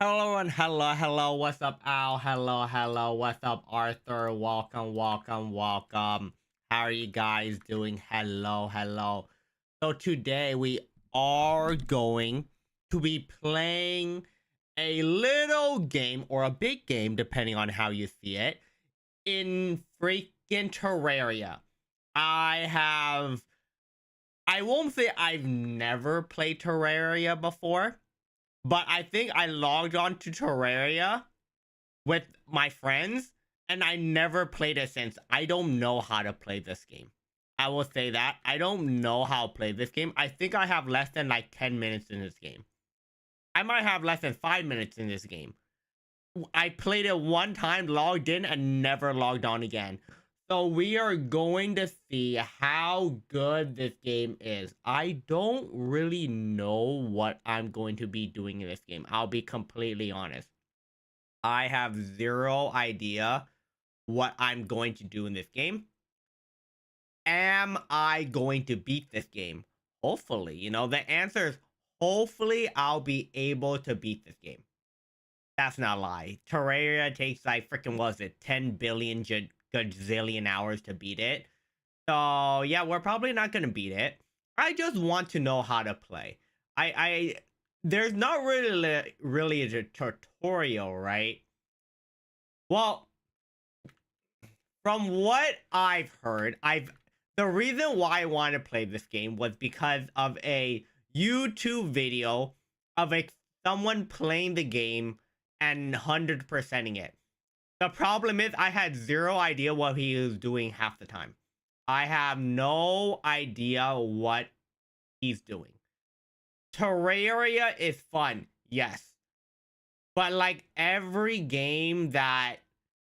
Hello and hello. What's up, Al? Hello. What's up, Arthur? Welcome. How are you guys doing? Hello. So today we are going to be playing a little game or a big game, depending on how you see it, in freaking Terraria. I have. I won't say I've never played Terraria before, but I think I logged on to Terraria with my friends and I never played it since. I don't know how to play this game. I will say that. I don't know how to play this game. I think I have less than like 10 minutes in this game. I might have less than 5 minutes in this game. I played it one time, logged in, and never logged on again. So we are going to see how good this game is. I don't really know what I'm going to be doing in this game. I'll be completely honest. I have zero idea what I'm going to do in this game. Am I going to beat this game? Hopefully, the answer is hopefully I'll be able to beat this game. That's not a lie. Terraria takes like freaking was it 10 billion gazillion hours to beat it. So yeah, we're probably not gonna beat it. I just want to know how to play. I there's not really a tutorial, right? Well, from what I've heard, the reason why I want to play this game was because of a YouTube video of someone playing the game and 100%ing it. The problem is I had zero idea what he was doing half the time. I have no idea what he's doing. Terraria is fun, yes. But like every game that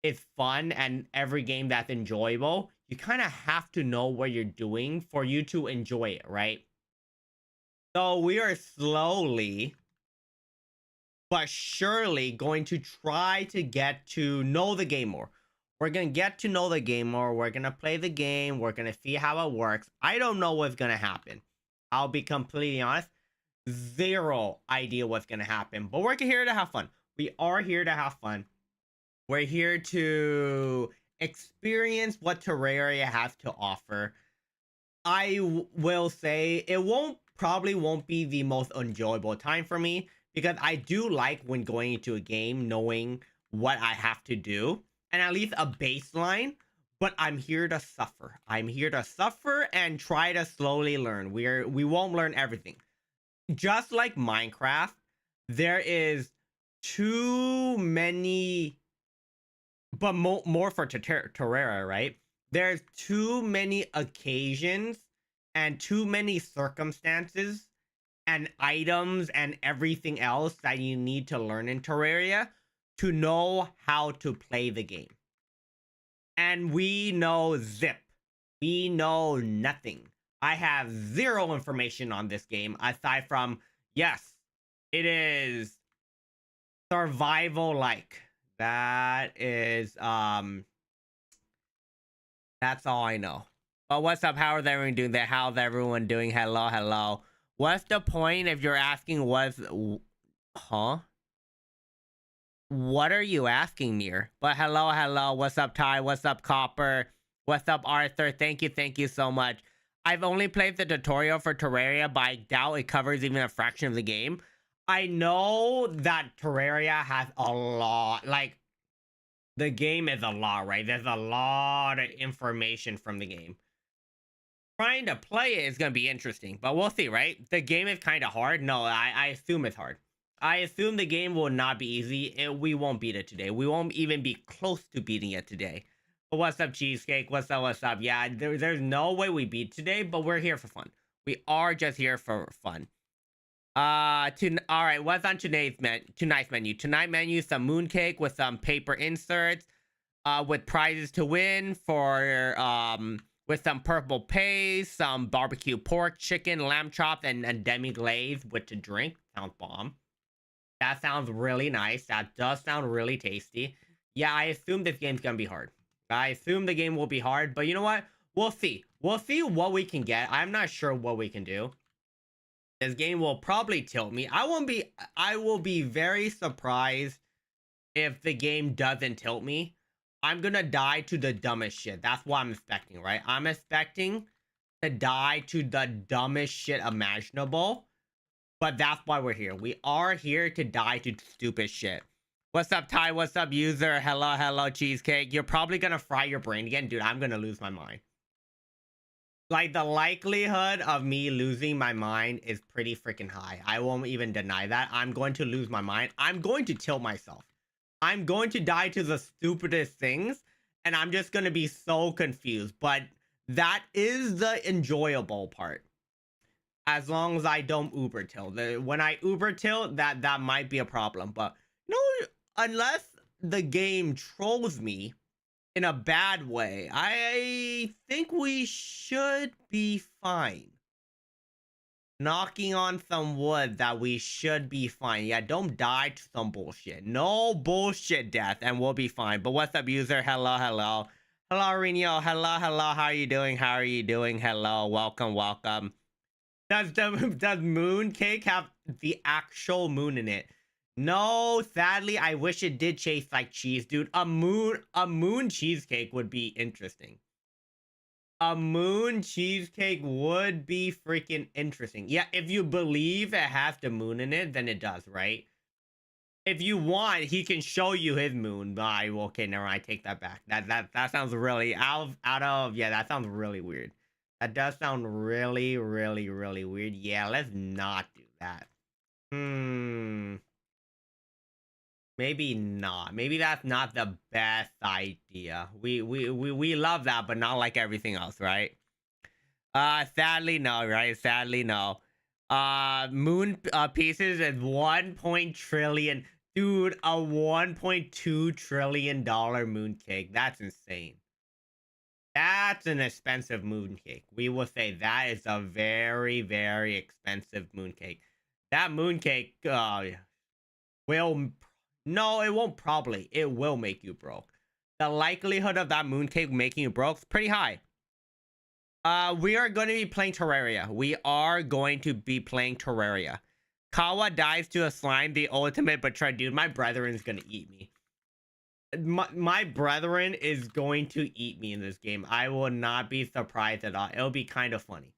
is fun and every game that's enjoyable, you kind of have to know what you're doing for you to enjoy it, right? So we are slowly but surely going to try to get to know the game more. We're going to get to know the game more. We're going to play the game. We're going to see how it works. I don't know what's going to happen. I'll be completely honest. Zero idea what's going to happen. But we're here to have fun. We are here to have fun. We're here to experience what Terraria has to offer. I will say it probably won't be the most enjoyable time for me because I do like when going into a game knowing what I have to do and at least a baseline, but I'm here to suffer. I'm here to suffer and try to slowly learn. We won't learn everything. Just like Minecraft, there is too many, but more for Terraria, right? There's too many occasions and too many circumstances and items and everything else that you need to learn in Terraria to know how to play the game. And we know zip. We know nothing. I have zero information on this game aside from, yes, it is survival like. That's all I know. But what's up? How is everyone doing there? How's everyone doing? Hello. What's the point if you're asking huh? What are you asking, Mir? But hello. What's up, Ty? What's up, Copper? What's up, Arthur? Thank you so much. I've only played the tutorial for Terraria, but I doubt it covers even a fraction of the game. I know that Terraria has a lot, like, the game is a lot, right? There's a lot of information from the game. Trying to play it is going to be interesting, but we'll see, right? The game is kind of hard. No, I assume it's hard. I assume the game will not be easy. We won't beat it today. We won't even be close to beating it today. But what's up, Cheesecake? What's up? Yeah, there's no way we beat today, but we're here for fun. We are just here for fun. All right, what's on tonight's menu? Tonight menu, some mooncake with some paper inserts, with prizes to win for with some purple paste, some barbecue pork, chicken, lamb chops, and demi glaze with to drink. Sounds bomb. That sounds really nice. That does sound really tasty. Yeah, I assume this game's gonna be hard. I assume the game will be hard, but you know what? We'll see. We'll see what we can get. I'm not sure what we can do. This game will probably tilt me. I will be very surprised if the game doesn't tilt me. I'm gonna die to the dumbest shit. That's what I'm expecting, right? I'm expecting to die to the dumbest shit imaginable. But that's why we're here. We are here to die to stupid shit. What's up, Ty? What's up, user? Hello, hello, cheesecake. You're probably gonna fry your brain again. Dude, I'm gonna lose my mind. Like, the likelihood of me losing my mind is pretty freaking high. I won't even deny that. I'm going to lose my mind. I'm going to tilt myself. I'm going to die to the stupidest things, and I'm just going to be so confused. But that is the enjoyable part. As long as I don't Uber tilt. When I Uber tilt, that might be a problem. But, you know, unless the game trolls me in a bad way, I think we should be fine. Knocking on some wood that we should be fine. Yeah, don't die to some bullshit. No bullshit death, and we'll be fine. But what's up, user? Hello, hello. Hello, Reno. Hello, hello. How are you doing? How are you doing? Hello. Welcome, welcome. Does mooncake have the actual moon in it? No, sadly, I wish it did taste like cheese, dude. A moon cheesecake would be interesting. A moon cheesecake would be freaking interesting. Yeah, if you believe it has the moon in it, then it does, right? If you want, he can show you his moon. Okay, never mind, I take that back. That sounds really out of yeah, that sounds really weird. That does sound really, really, really weird. Yeah, let's not do that. Maybe not. Maybe that's not the best idea. We love that, but not like everything else, right? Sadly no, right? Sadly no. Moon pieces is 1 trillion. Dude, a 1.2 trillion dollar mooncake. That's insane. That's an expensive mooncake. We will say that is a very, very expensive mooncake. That mooncake will... No, it won't probably. It will make you broke. The likelihood of that mooncake making you broke is pretty high. We are going to be playing Terraria. We are going to be playing Terraria. Kawa dies to a slime, the ultimate betrayal. Dude, my brethren is going to eat me. My brethren is going to eat me in this game. I will not be surprised at all. It'll be kind of funny.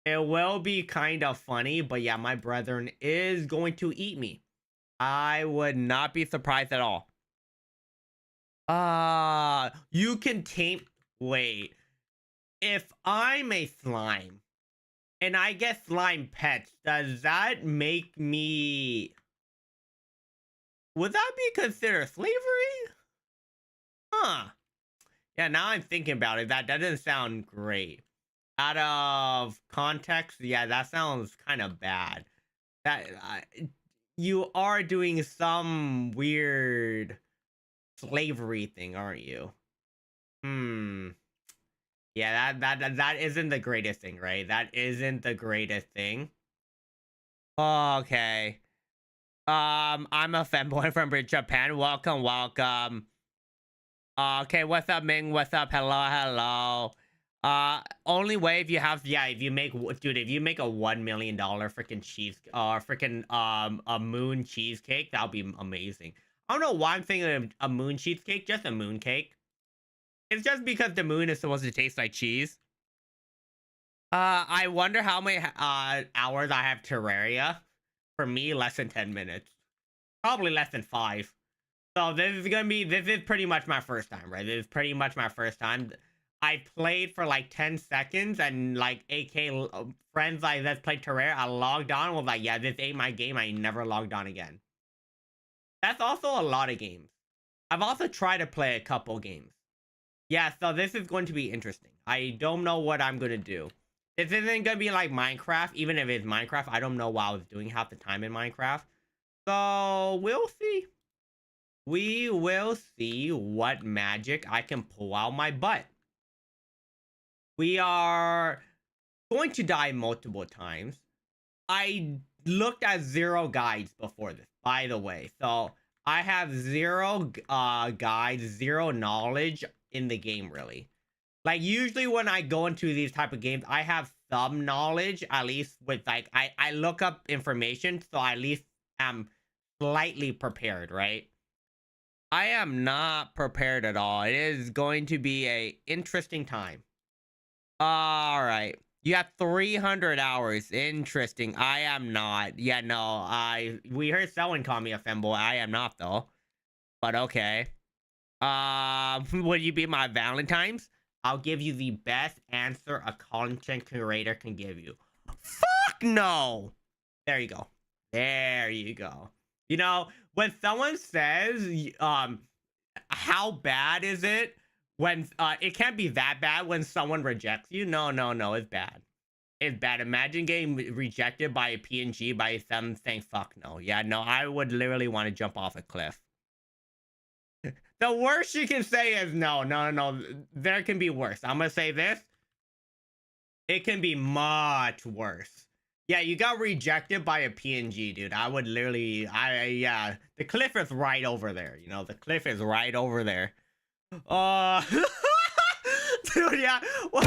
It will be kind of funny, but yeah, my brethren is going to eat me. I would not be surprised at all. You can tame... Wait. If I'm a slime and I get slime pets, does that make me... Would that be considered slavery? Huh. Yeah, now I'm thinking about it. That doesn't sound great. Out of context, yeah, that sounds kind of bad. That you are doing some weird slavery thing, aren't you? Yeah, that isn't the greatest thing, right? That isn't the greatest thing. Okay. I'm a fanboy from Japan. Welcome, welcome. Okay, what's up, Ming? What's up? Hello, hello. Only way if you have, yeah, if you make, dude, if you make a $1 million freaking a moon cheesecake, that'll be amazing. I don't know why I'm thinking of a moon cheesecake, just a moon cake. It's just because the moon is supposed to taste like cheese. I wonder how many hours I have Terraria. For me, less than 10 minutes. Probably less than 5. So this is pretty much my first time, right? This is pretty much my first time. I played for like 10 seconds and like AK friends like let's play Terraria. I logged on and was like, yeah, this ain't my game. I never logged on again. That's also a lot of games. I've also tried to play a couple games. Yeah, so this is going to be interesting. I don't know what I'm going to do. This isn't going to be like Minecraft. Even if it's Minecraft, I don't know what I was doing half the time in Minecraft. So, we'll see. We will see what magic I can pull out my butt. We are going to die multiple times. I looked at 0 guides before this, by the way. So, I have 0 guides, 0 knowledge in the game, really. Like usually when I go into these type of games, I have some knowledge, at least with like I look up information, so I at least am slightly prepared, right? I am not prepared at all. It is going to be a interesting time. All right. You have 300 hours. Interesting. I am not. Yeah, no. We heard someone call me a femboy. I am not though. But okay. Would you be my Valentine's? I'll give you the best answer a content creator can give you. Fuck no. There you go. There you go. You know, when someone says, how bad is it when it can't be that bad when someone rejects you? No, no, no, it's bad. It's bad. Imagine getting rejected by a PNG by them saying fuck no. Yeah, no, I would literally want to jump off a cliff. The worst you can say is no, no, no, no. There can be worse. I'm gonna say this. It can be much worse. Yeah, you got rejected by a PNG, dude. I would literally, yeah. The cliff is right over there. You know, the cliff is right over there. Dude, yeah. Wow.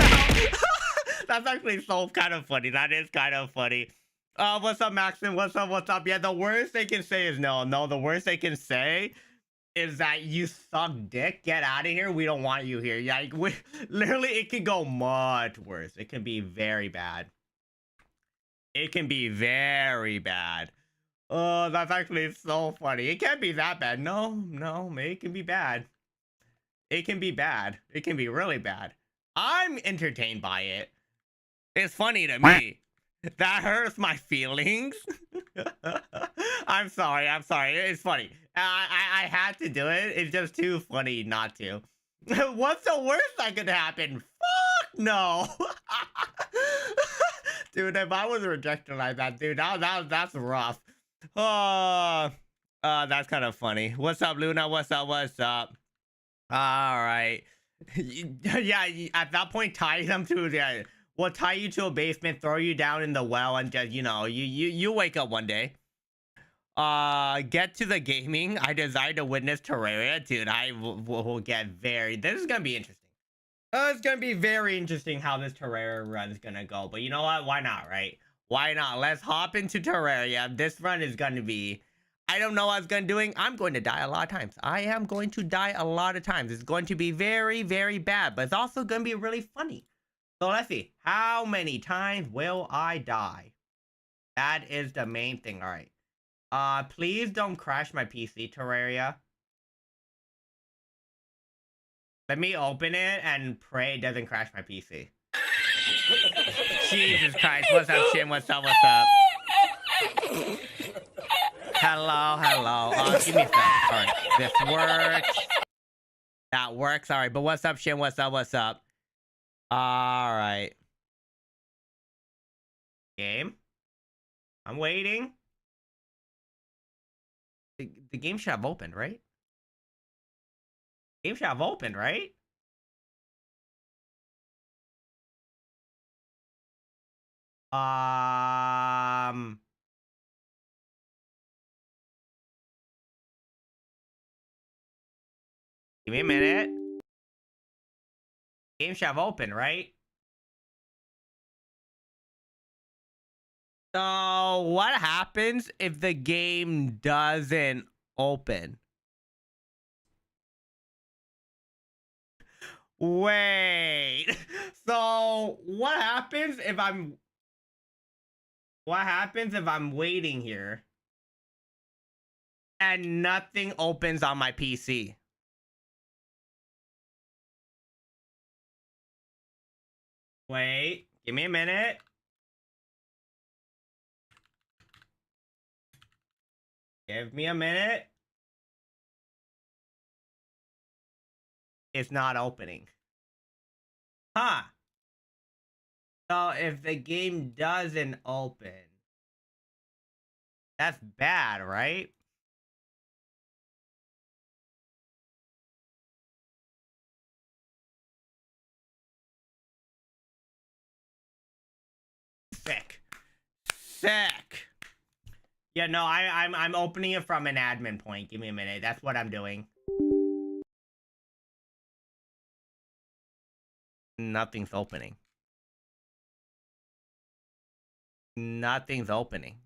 That's actually so kind of funny. That is kind of funny. What's up, Maxim? What's up? What's up? Yeah, the worst they can say is no. No, the worst they can say is that you suck dick. Get out of here. We don't want you here. Yeah, literally, it can go much worse. It can be very bad. It can be very bad. Oh, that's actually so funny. It can't be that bad. No, no, it can be bad. It can be bad. It can be really bad. I'm entertained by it. It's funny to me. That hurts my feelings. I'm sorry. I'm sorry. It's funny. I had to do it. It's just too funny not to. What's the worst that could happen? Fuck no. Dude, if I was rejected like that, dude, that's rough. Oh, that's kind of funny. What's up, Luna? What's up? What's up? All right. Yeah, at that point, tie them to the. We'll tie you to a basement, throw you down in the well, and just you wake up one day. Get to the gaming. I desire to witness Terraria, dude. I will get very. This is gonna be interesting. It's gonna be very interesting how this Terraria run is gonna go. But you know what? Why not, right? Why not? Let's hop into Terraria. This run is gonna be. I don't know what I'm gonna doing. I'm going to die a lot of times. I am going to die a lot of times. It's going to be very, very bad, but it's also gonna be really funny. So let's see. How many times will I die? That is the main thing. All right. Please don't crash my PC, Terraria. Let me open it and pray it doesn't crash my PC. Jesus Christ. What's up, Shin? What's up? What's up? Hello, hello. Give me a second. All right. This works. That works. All right. But what's up, Shin? What's up? What's up? All right. Game. I'm waiting. The game should have opened, right? Game should have opened, right? Give me a minute. Game should have opened, right? So what happens if the game doesn't open? Wait. So what happens if I'm waiting here and nothing opens on my PC? Wait, give me a minute. Give me a minute. It's not opening. Huh. So if the game doesn't open, that's bad, right? Sick. Sick. Yeah, no, I'm opening it from an admin point. Give me a minute. That's what I'm doing. Nothing's opening. Nothing's opening.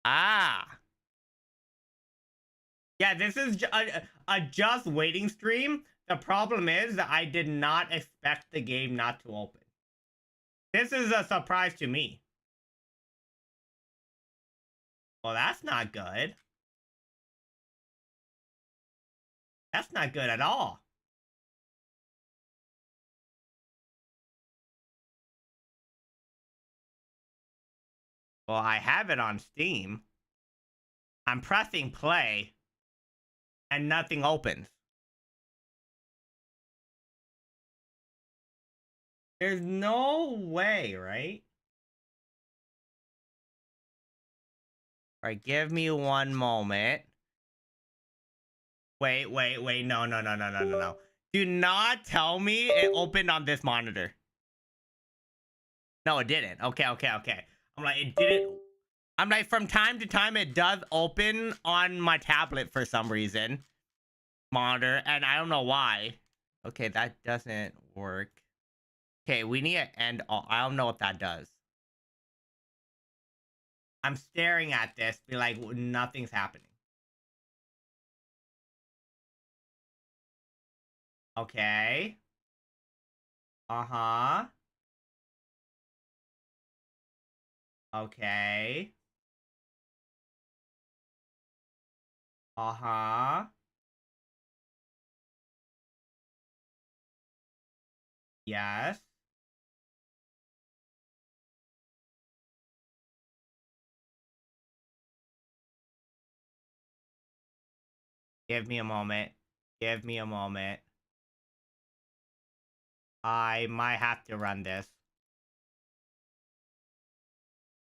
Ah. Yeah, this is a just waiting stream. The problem is that I did not expect the game not to open. This is a surprise to me. Well, that's not good. That's not good at all. Well, I have it on Steam. I'm pressing play, and nothing opens. There's no way, right? All right, give me one moment. Wait. No. Do not tell me it opened on this monitor. No, it didn't. Okay. I'm like, it didn't. I'm like, from time to time, it does open on my tablet for some reason. Monitor, and I don't know why. Okay, that doesn't work. Okay, we need to end all. I don't know what that does. I'm staring at this, be like, nothing's happening. Okay. Uh-huh. Okay. Uh-huh. Yes. Give me a moment. Give me a moment. I might have to run this.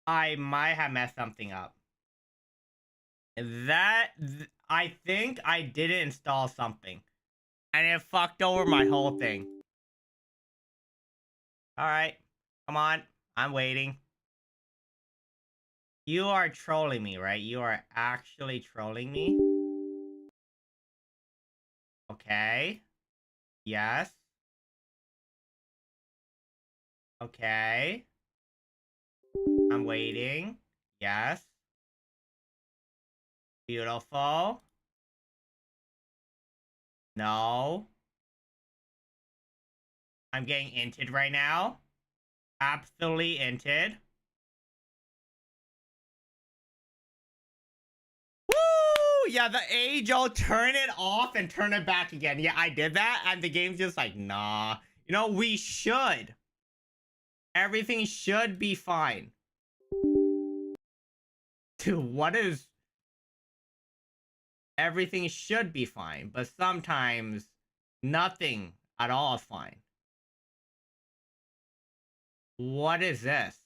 I might have messed something up. I think I didn't install something. And it fucked over my whole thing. Alright. Come on. I'm waiting. You are trolling me, right? You are actually trolling me? Okay. Yes. Okay. I'm waiting. Yes. Beautiful. No. I'm getting inted right now. Absolutely inted. Woo! Yeah, the age, I'll turn it off and turn it back again. Yeah, I did that, and the game's just like, nah. You know, we should. Everything should be fine. Dude, what is... Everything should be fine, but sometimes nothing at all is fine. What is this?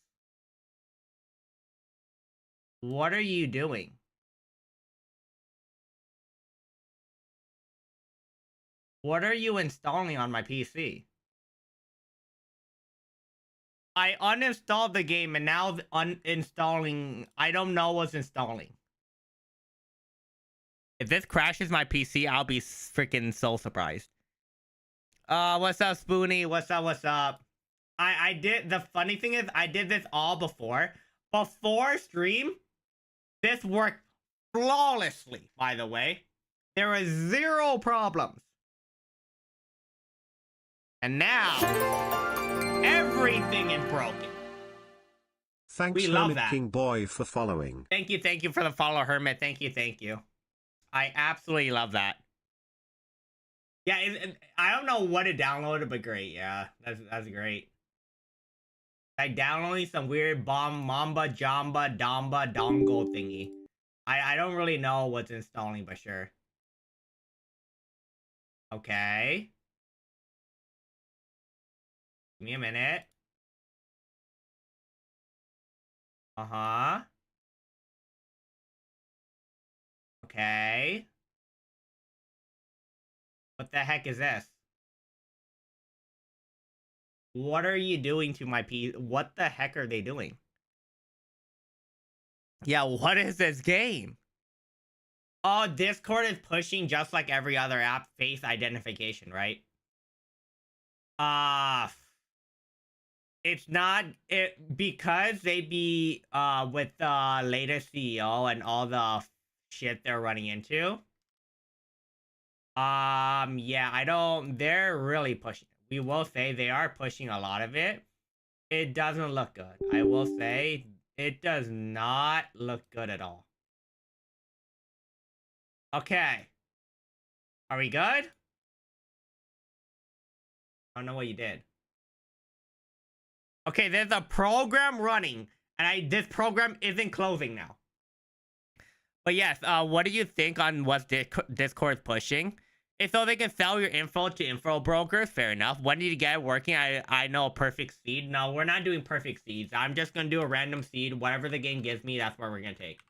What are you doing? What are you installing on my PC? I uninstalled the game and now uninstalling. I don't know what's installing. If this crashes my PC, I'll be freaking so surprised. What's up, Spoonie? What's up? I did, the funny thing is, I did this all before. Before stream, this worked flawlessly, by the way. There was zero problems. And now, everything is broken. Thanks, Hermit King Boy, for following. Thank you for the follow, Hermit. Thank you. I absolutely love that. Yeah, I don't know what it downloaded, but great. Yeah, that's great. I downloaded some weird Mamba Jamba Damba dongle thingy. I don't really know what's installing, but sure. Okay. Give me a minute. Uh-huh. Okay. What the heck is this? What are you doing to my PC? What the heck are they doing? Yeah, what is this game? Oh, Discord is pushing just like every other app face identification, right? Uh it's not it because they be with the latest CEO and all the shit they're running into. Yeah, I don't they're really pushing. We will say they are pushing a lot of it. It doesn't look good. I will say it does not look good at all. Okay. Are we good? I don't know what you did. Okay, there's a program running, and this program isn't closing now. But yes, what do you think on what Discord's pushing? If so they can sell your info to info brokers, fair enough. When did you get it working? I know a perfect seed. No, we're not doing perfect seeds. I'm just gonna do a random seed. Whatever the game gives me, that's what we're gonna take.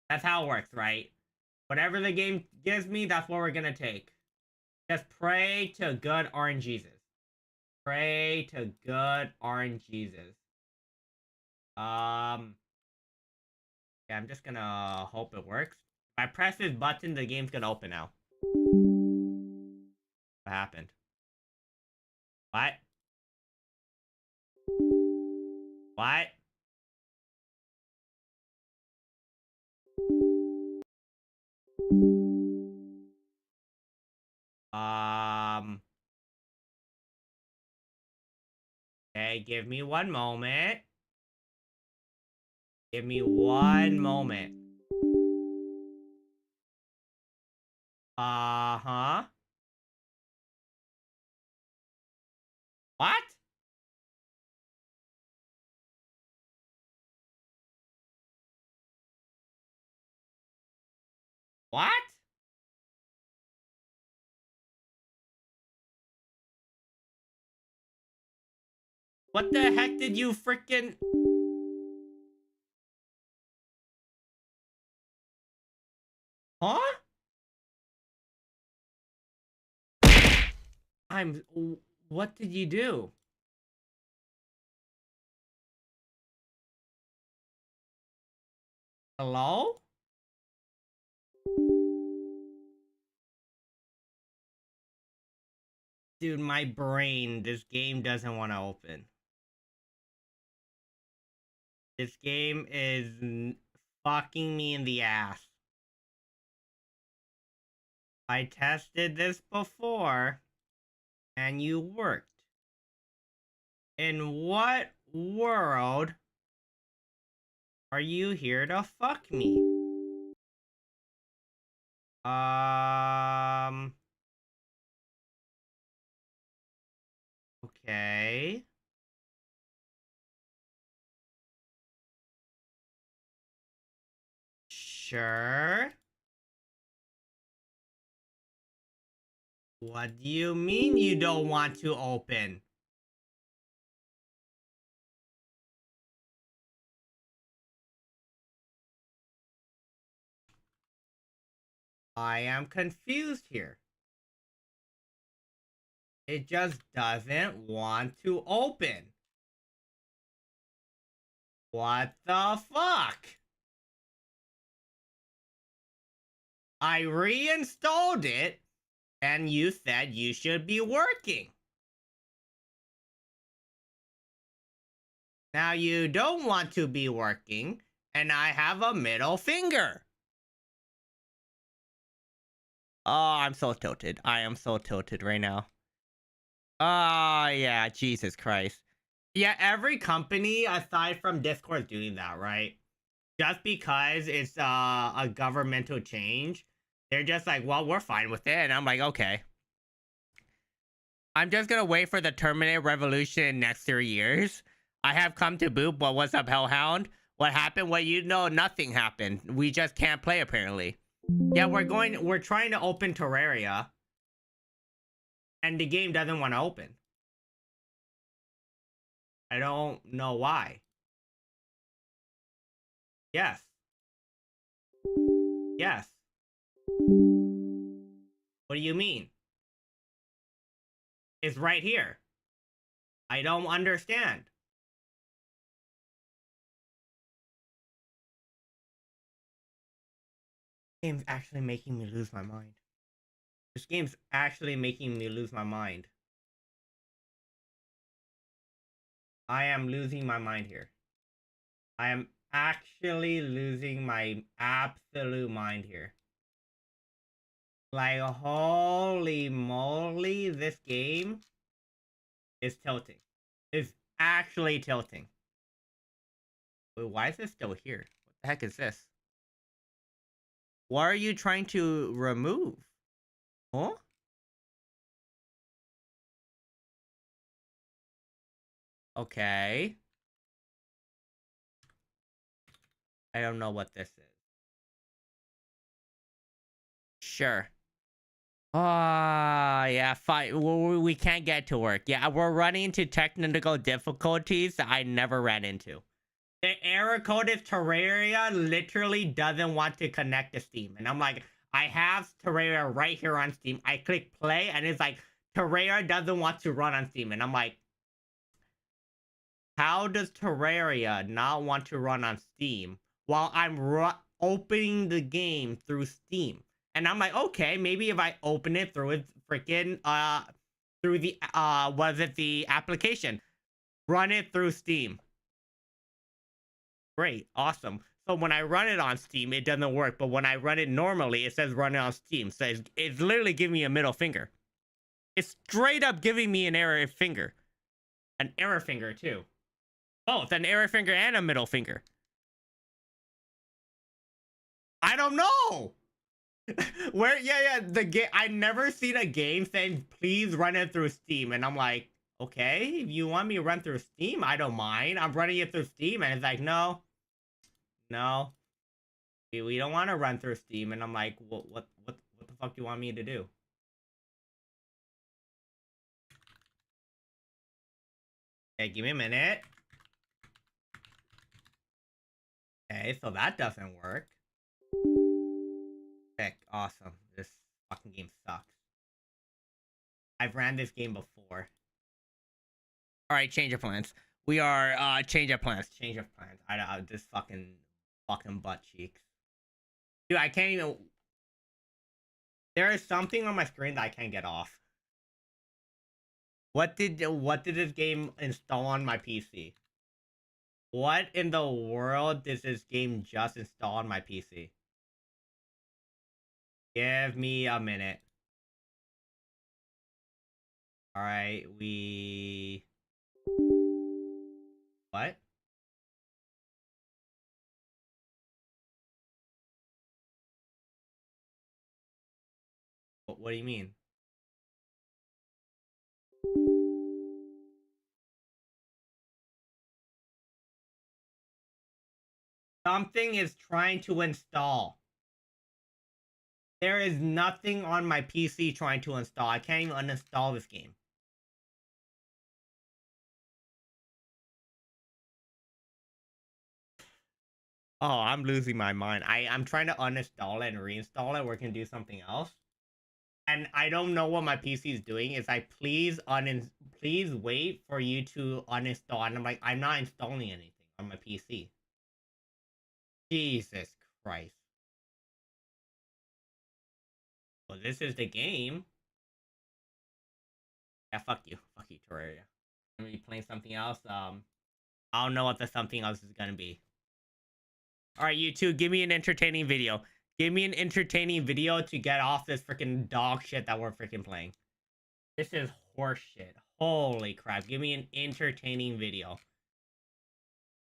That's how it works, right? Whatever the game gives me, that's what we're gonna take. Just pray to good orange Jesus. Pray to good orange Jesus. Yeah, I'm just gonna hope it works. If I press this button, the game's gonna open now. What happened? What? What? Um. Okay, give me one moment. Give me one moment. Uh-huh. What? What? What the heck did you freaking... Huh? I'm... What did you do? Hello? Dude, my brain, this game doesn't want to open. This game is fucking me in the ass. I tested this before, and you worked. In what world are you here to fuck me? Okay. Sure. What do you mean you don't want to open? I am confused here. It just doesn't want to open. What the fuck? I reinstalled it, and you said you should be working. Now you don't want to be working, and I have a middle finger. Oh, I'm so tilted. I am so tilted right now. Oh, yeah, Jesus Christ. Yeah, every company aside from Discord is doing that, right? Just because it's a governmental change, they're just like, well, we're fine with it. And I'm like, okay. I'm just gonna wait for the Terminator Revolution in next 3 years. I have come to boot, but what's up, Hellhound? What happened? Well, you know, nothing happened. We just can't play, apparently. Yeah, we're trying to open Terraria. And the game doesn't want to open. I don't know why. Yes. Yes. What do you mean? It's right here. I don't understand. game's actually making me lose my mind. This game's actually making me lose my mind. I am losing my mind here. I am actually losing my absolute mind here. Like, holy moly, this game is tilting. It's actually tilting. Wait, why is this still here? What the heck is this? What are you trying to remove? Huh? Okay. I don't know what this is. Sure. Ah, yeah, fine. We can't get to work. Yeah, we're running into technical difficulties that I never ran into. The error code is Terraria literally doesn't want to connect to Steam. And I'm like, I have Terraria right here on Steam. I click play and it's like, Terraria doesn't want to run on Steam. And I'm like, how does Terraria not want to run on Steam while I'm opening the game through Steam? And I'm like, okay, maybe if I open it through its freaking through the was it the application? Run it through Steam. Great, awesome. So when I run it on Steam, it doesn't work. But when I run it normally, it says run it on Steam. So it's literally giving me a middle finger. It's straight up giving me an error finger. An error finger too. Both an error finger and a middle finger. I don't know. Where the game, I never seen a game saying please run it through Steam, and I'm like, okay, if you want me to run through Steam, I don't mind. I'm running it through Steam, and it's like, no, we don't want to run through Steam, and I'm like, what the fuck do you want me to do? Okay, give me a minute. Okay, so that doesn't work. Heck, awesome. This fucking game sucks. I've ran this game before. Alright, change of plans. We are, change of plans. Change of plans. I this fucking butt cheeks. Dude, I can't even... There is something on my screen that I can't get off. What did this game install on my PC? What in the world did this game just install on my PC? Give me a minute. Alright, what? What do you mean? Something is trying to install. There is nothing on my PC trying to install. I can't even uninstall this game. Oh, I'm losing my mind. I'm trying to uninstall it and reinstall it. We're gonna do something else. And I don't know what my PC is doing. It's like, please wait for you to uninstall. And I'm like, I'm not installing anything on my PC. Jesus Christ. Well, this is the game. Yeah, fuck you, Terraria. I'm gonna be playing something else. I don't know what the something else is gonna be. All right, you two, give me an entertaining video. Give me an entertaining video to get off this freaking dog shit that we're freaking playing. This is horse shit. Holy crap. Give me an entertaining video.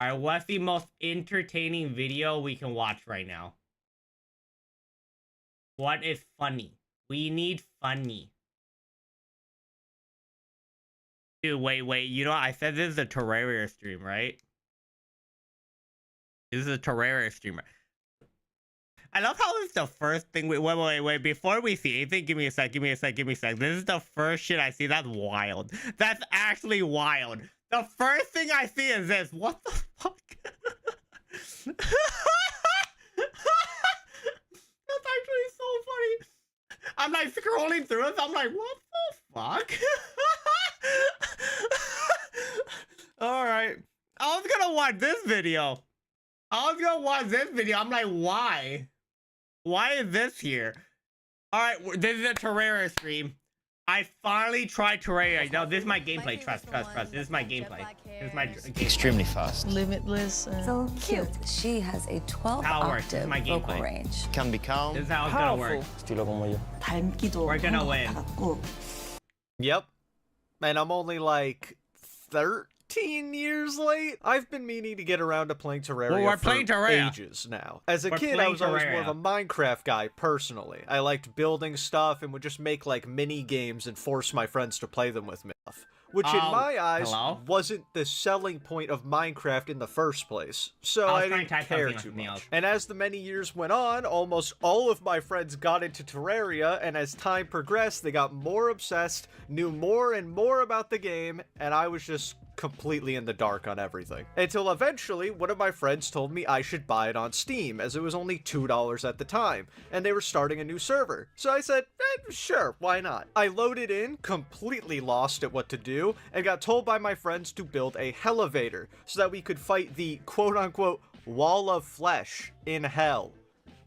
All right, what's the most entertaining video we can watch right now? What is funny? We need funny. Dude, wait. You know, I said this is a Terraria stream, right? This is a Terraria streamer. I love how it's the first thing. Wait. Before we see anything, give me a sec. This is the first shit I see. That's wild. That's actually wild. The first thing I see is this. What the fuck? That's actually so funny. I'm like scrolling through it. I'm like, what the fuck? All right. I was gonna watch this video. I'm like, why? Why is this here? All right, this is a Terraria stream. I finally tried Terraria. No, this is my gameplay. Trust. This is my gameplay. This is my gameplay. Extremely fast. Limitless. So cute. She has a 12-octave vocal range. Can be calm. This is how it's gonna work. Estilo como yo. We're gonna win. Yep. And I'm only like 13 years late. I've been meaning to get around to playing Terraria Well, we're for playing Terraria. ages now. As a We're kid, I playing was always more of Terraria. a Minecraft guy, personally. I liked building stuff and would just make like mini games and force my friends to play them with me. Which in my eyes wasn't the selling point of Minecraft in the first place, so I didn't care too much. And as the many years went on, almost all of my friends got into Terraria, and as time progressed, they got more obsessed, knew more and more about the game, and I was just completely in the dark on everything. Until eventually, one of my friends told me I should buy it on Steam, as it was only $2 at the time, and they were starting a new server. So I said, sure, why not? I loaded in, completely lost at what to do, and got told by my friends to build a Hellevator, so that we could fight the quote-unquote wall of flesh in hell.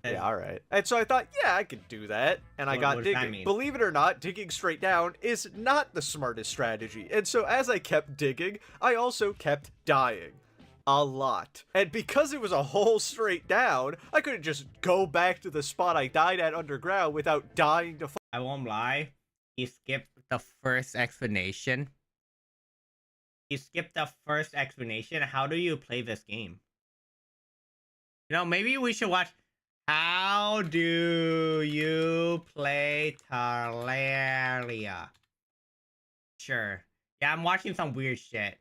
Yeah, alright. And so I thought, yeah, I could do that. And I got digging. Believe it or not, digging straight down is not the smartest strategy. And so as I kept digging, I also kept dying. A lot. And because it was a hole straight down, I couldn't just go back to the spot I died at underground without dying to I won't lie. He skipped the first explanation. How do you play this game? You know, maybe we should watch... How do you play Terraria? Sure. Yeah, I'm watching some weird shit.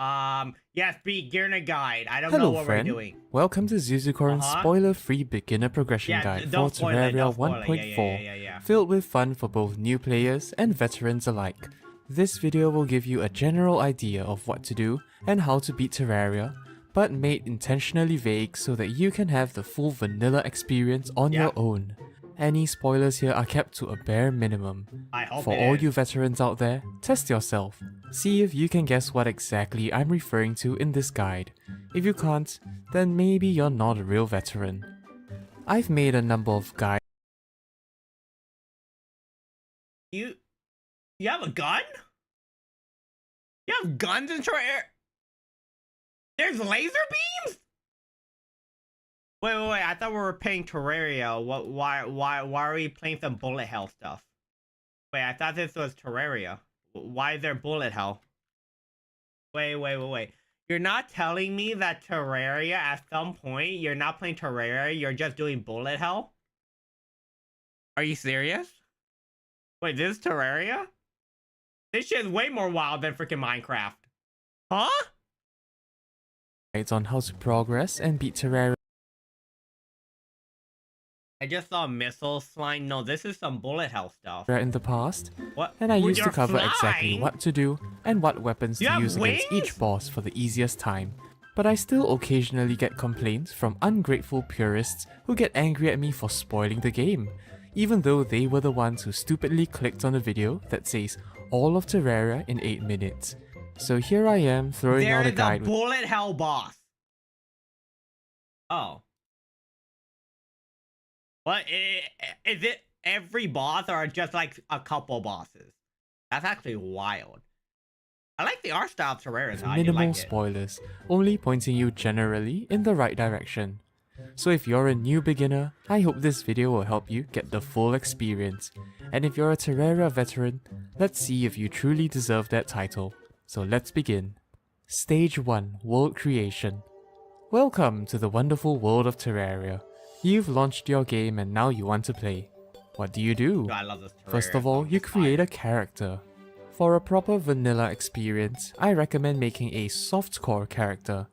Yes, beginner guide. I don't know what we're doing. Welcome to Zuzukorn's spoiler-free beginner progression guide for Terraria 1.4, filled with fun for both new players and veterans alike. This video will give you a general idea of what to do and how to beat Terraria, but made intentionally vague so that you can have the full vanilla experience on your own. Any spoilers here are kept to a bare minimum. For all you veterans out there, test yourself. See if you can guess what exactly I'm referring to in this guide. If you can't, then maybe you're not a real veteran. I've made a number of guides. You have a gun? You have guns in Terraria? There's laser beams? Wait, I thought we were playing Terraria. Why are we playing some bullet hell stuff? Wait, I thought this was Terraria. Why is there bullet hell? Wait. You're not telling me that Terraria, at some point, you're not playing Terraria, you're just doing bullet hell? Are you serious? Wait, this is Terraria? This shit is way more wild than freaking Minecraft. Huh? On how to progress and beat Terraria. I just saw missiles flying. No, this is some bullet hell stuff. In the past, what? And I used to cover exactly what to do and what weapons to use against each boss for the easiest time. But I still occasionally get complaints from ungrateful purists who get angry at me for spoiling the game, even though they were the ones who stupidly clicked on a video that says all of Terraria in 8 minutes. So here I am throwing out a guide. There's a bullet hell boss. Oh. What? Is it every boss or just like a couple bosses? That's actually wild. I like the art style of Terraria. Minimal spoilers, only pointing you generally in the right direction. So if you're a new beginner, I hope this video will help you get the full experience. And if you're a Terraria veteran, let's see if you truly deserve that title. So let's begin. Stage 1, World Creation. Welcome to the wonderful world of Terraria. You've launched your game and now you want to play. What do you do? I love this Terraria. First of all, you create a character. For a proper vanilla experience, I recommend making a softcore character.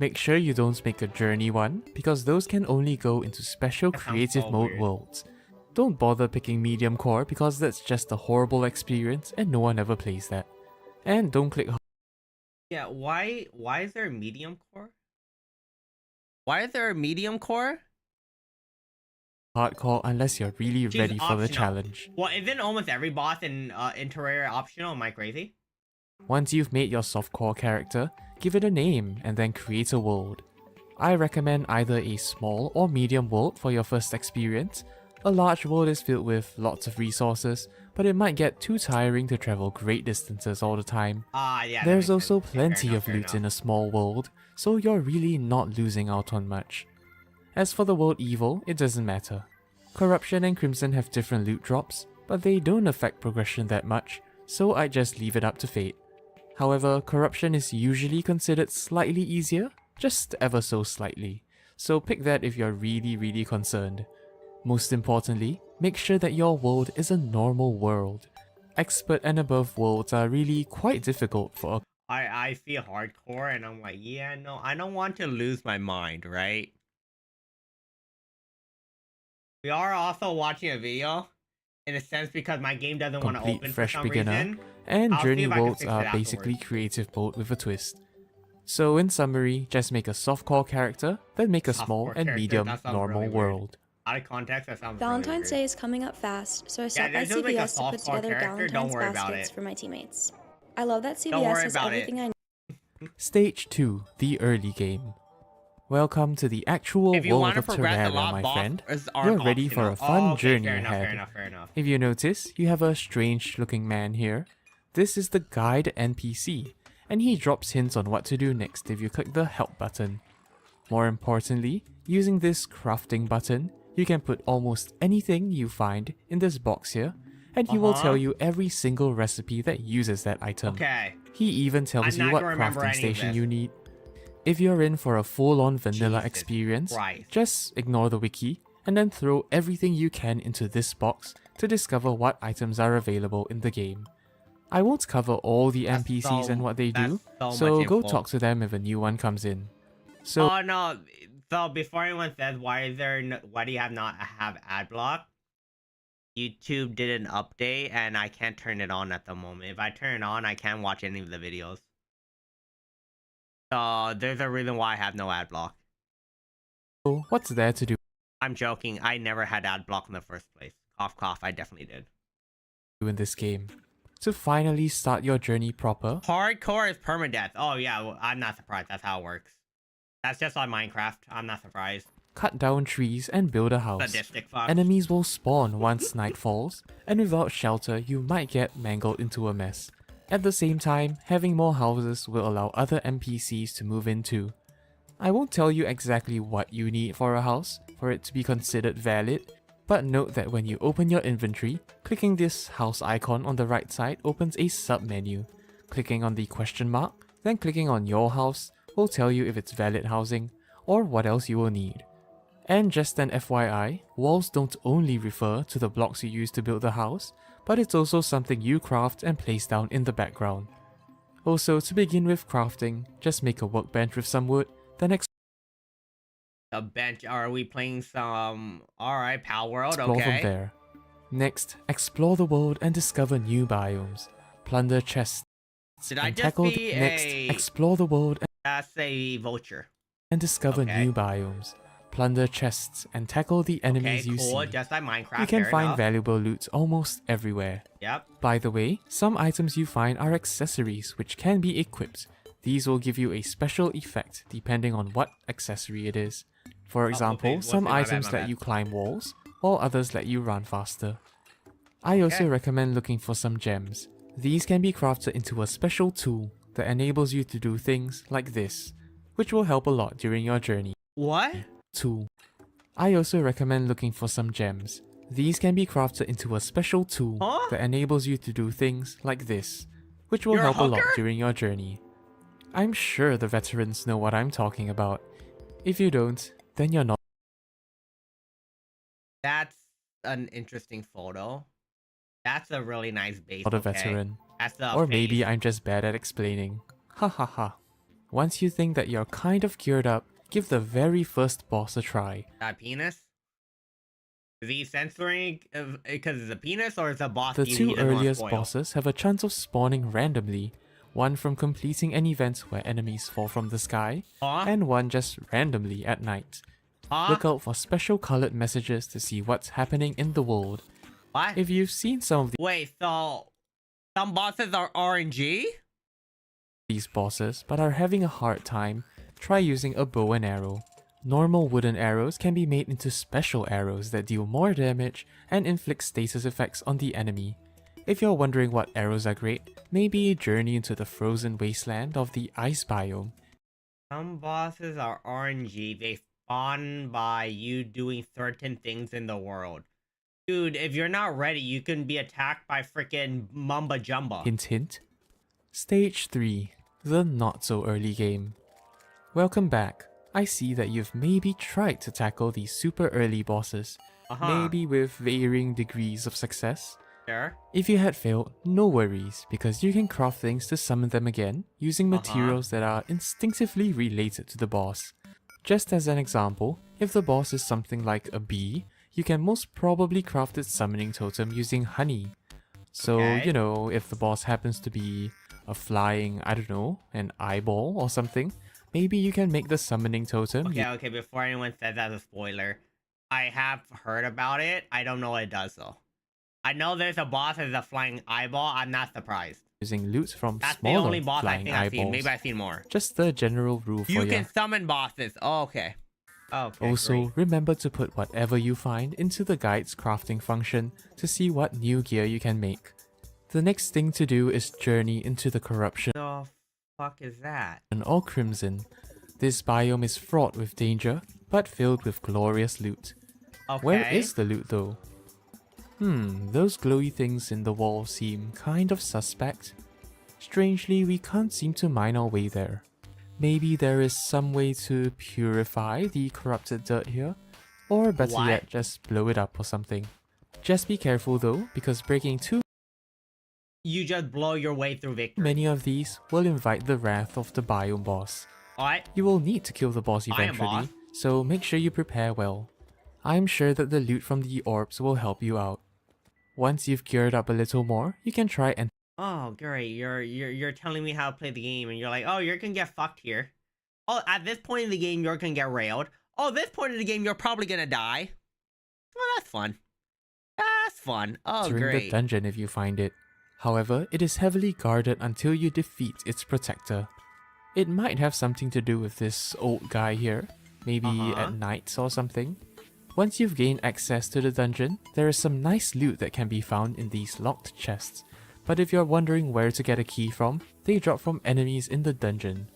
Make sure you don't make a journey one, because those can only go into special creative mode worlds. Don't bother picking medium core because that's just a horrible experience and no one ever plays that. And don't click. Yeah, why is there a medium core? Why is there a medium core? Hardcore unless you're really ready for the challenge. Well, isn't almost every boss in Terraria optional? Am I crazy? Once you've made your softcore character, give it a name and then create a world. I recommend either a small or medium world for your first experience. A large world is filled with lots of resources, but it might get too tiring to travel great distances all the time. Yeah, There's also plenty of loot in a small world, so you're really not losing out on much. As for the world evil, it doesn't matter. Corruption and Crimson have different loot drops, but they don't affect progression that much, so I just leave it up to fate. However, Corruption is usually considered slightly easier, just ever so slightly, so pick that if you're really concerned. Most importantly, make sure that your world is a normal world. Expert and above worlds are really quite difficult for a I see hardcore and I'm like, yeah, no, I don't want to lose my mind, right? We are also watching a video, in a sense, because my game doesn't want to open fresh for some beginner, reason. and journey worlds are basically creative mode with a twist. So in summary, just make a softcore character, then make a small and medium normal world. Out of context, that sounds Valentine's Day is coming up fast, so I stopped by CVS to put together Valentine's baskets for my teammates. I love that CVS has everything I need. Stage 2, the early game. Welcome to the actual world of Terraria, my friend. You're ready for a fun journey ahead. Fair enough. If you notice, you have a strange looking man here. This is the guide NPC, and he drops hints on what to do next if you click the help button. More importantly, using this crafting button, you can put almost anything you find in this box here, and he will tell you every single recipe that uses that item. He even tells you what crafting station you need. If you're in for a full-on vanilla experience, just ignore the wiki, and then throw everything you can into this box to discover what items are available in the game. I won't cover all the NPCs and what they do, so go talk to them if a new one comes in. So, oh no, so before anyone says why do you not have ad block? YouTube did an update and I can't turn it on at the moment. If I turn it on, I can't watch any of the videos. So there's a reason why I have no ad block. What's there to do? I'm joking. I never had ad block in the first place. Cough cough, I definitely did. In this game, to finally start your journey proper. Hardcore is permadeath. Oh yeah, well, I'm not surprised. That's how it works. That's just on Minecraft. I'm not surprised. Cut down trees and build a house. Enemies will spawn once night falls, and without shelter you might get mangled into a mess. At the same time, having more houses will allow other NPCs to move in too. I won't tell you exactly what you need for a house for it to be considered valid, but note that when you open your inventory, clicking this house icon on the right side opens a sub-menu. Clicking on the question mark, then clicking on your house will tell you if it's valid housing, or what else you will need. And just an FYI, walls don't only refer to the blocks you use to build the house, but it's also something you craft and place down in the background. Also, to begin with crafting, just make a workbench with some wood, then a bench. Are we playing some... Alright, Pal World, explore from there. Next, explore the world and discover new biomes. Plunder chests. Explore the world and... That's a vulture. And discover new biomes. Plunder chests and tackle the enemies you see. Just like Minecraft, you can find valuable loot almost everywhere. By the way, some items you find are accessories which can be equipped. These will give you a special effect depending on what accessory it is. For example, some items let you climb walls, while others let you run faster. I also recommend looking for some gems. These can be crafted into a special tool that enables you to do things like this, which will help a lot during your journey. What? Tool. I also recommend looking for some gems. These can be crafted into a special tool that enables you to do things like this, which will help a lot during your journey. I'm sure the veterans know what I'm talking about. If you don't, then you're not. That's an interesting photo. That's a really nice base. Not a veteran. That's the or maybe I'm just bad at explaining. Ha ha ha. Once you think that you're kind of geared up, give the very first boss a try. That penis? Is he censoring because it's a penis, or is a boss? The two earliest bosses have a chance of spawning randomly. One from completing an event where enemies fall from the sky, and one just randomly at night. Look out for special colored messages to see what's happening in the world. What? If you've seen some of the so some bosses are RNG? These bosses, but are having a hard time, try using a bow and arrow. Normal wooden arrows can be made into special arrows that deal more damage and inflict status effects on the enemy. If you're wondering what arrows are great, maybe journey into the frozen wasteland of the ice biome. Some bosses are RNG. They spawn by you doing certain things in the world. Dude, if you're not ready, you can be attacked by freaking Mumba Jumba. Hint hint. Stage 3. The not so early game. Welcome back. I see that you've maybe tried to tackle these super early bosses. Maybe with varying degrees of success. Sure. If you had failed, no worries, because you can craft things to summon them again using materials that are instinctively related to the boss. Just as an example, if the boss is something like a bee, you can most probably craft its summoning totem using honey. So, you know, if the boss happens to be a flying, I don't know, an eyeball or something, maybe you can make the summoning totem. Okay, before anyone says that's a spoiler, I have heard about it. I don't know what it does though. I know there's a boss that's a flying eyeball. I'm not surprised. Using loot from that's smaller the only boss flying I think I've eyeballs. seen. Maybe I've seen more. Just the general rule for you can summon bosses. Oh, okay. Also, great. Remember to put whatever you find into the guide's crafting function to see what new gear you can make. The next thing to do is journey into the corruption. The fuck is that? Or crimson. This biome is fraught with danger, but filled with glorious loot. Where is the loot though? Those glowy things in the wall seem kind of suspect. Strangely, we can't seem to mine our way there. Maybe there is some way to purify the corrupted dirt here, or better yet, just blow it up or something. Just be careful though, because breaking too you just blow your way through victory. many of these will invite the wrath of the biome boss. You will need to kill the boss eventually, so make sure you prepare well. I'm sure that the loot from the orbs will help you out. Once you've geared up a little more, you can try and oh great, you're telling me how to play the game and you're like, oh, you're gonna get fucked here. Oh, at this point in the game you're gonna get railed. Oh, this point in the game you're probably gonna die. Oh, that's fun. That's fun. Oh, during great. the dungeon if you find it. However, it is heavily guarded until you defeat its protector. It might have something to do with this old guy here, maybe at night or something. Once you've gained access to the dungeon, there is some nice loot that can be found in these locked chests. But if you're wondering where to get a key from, they drop from enemies in the dungeon.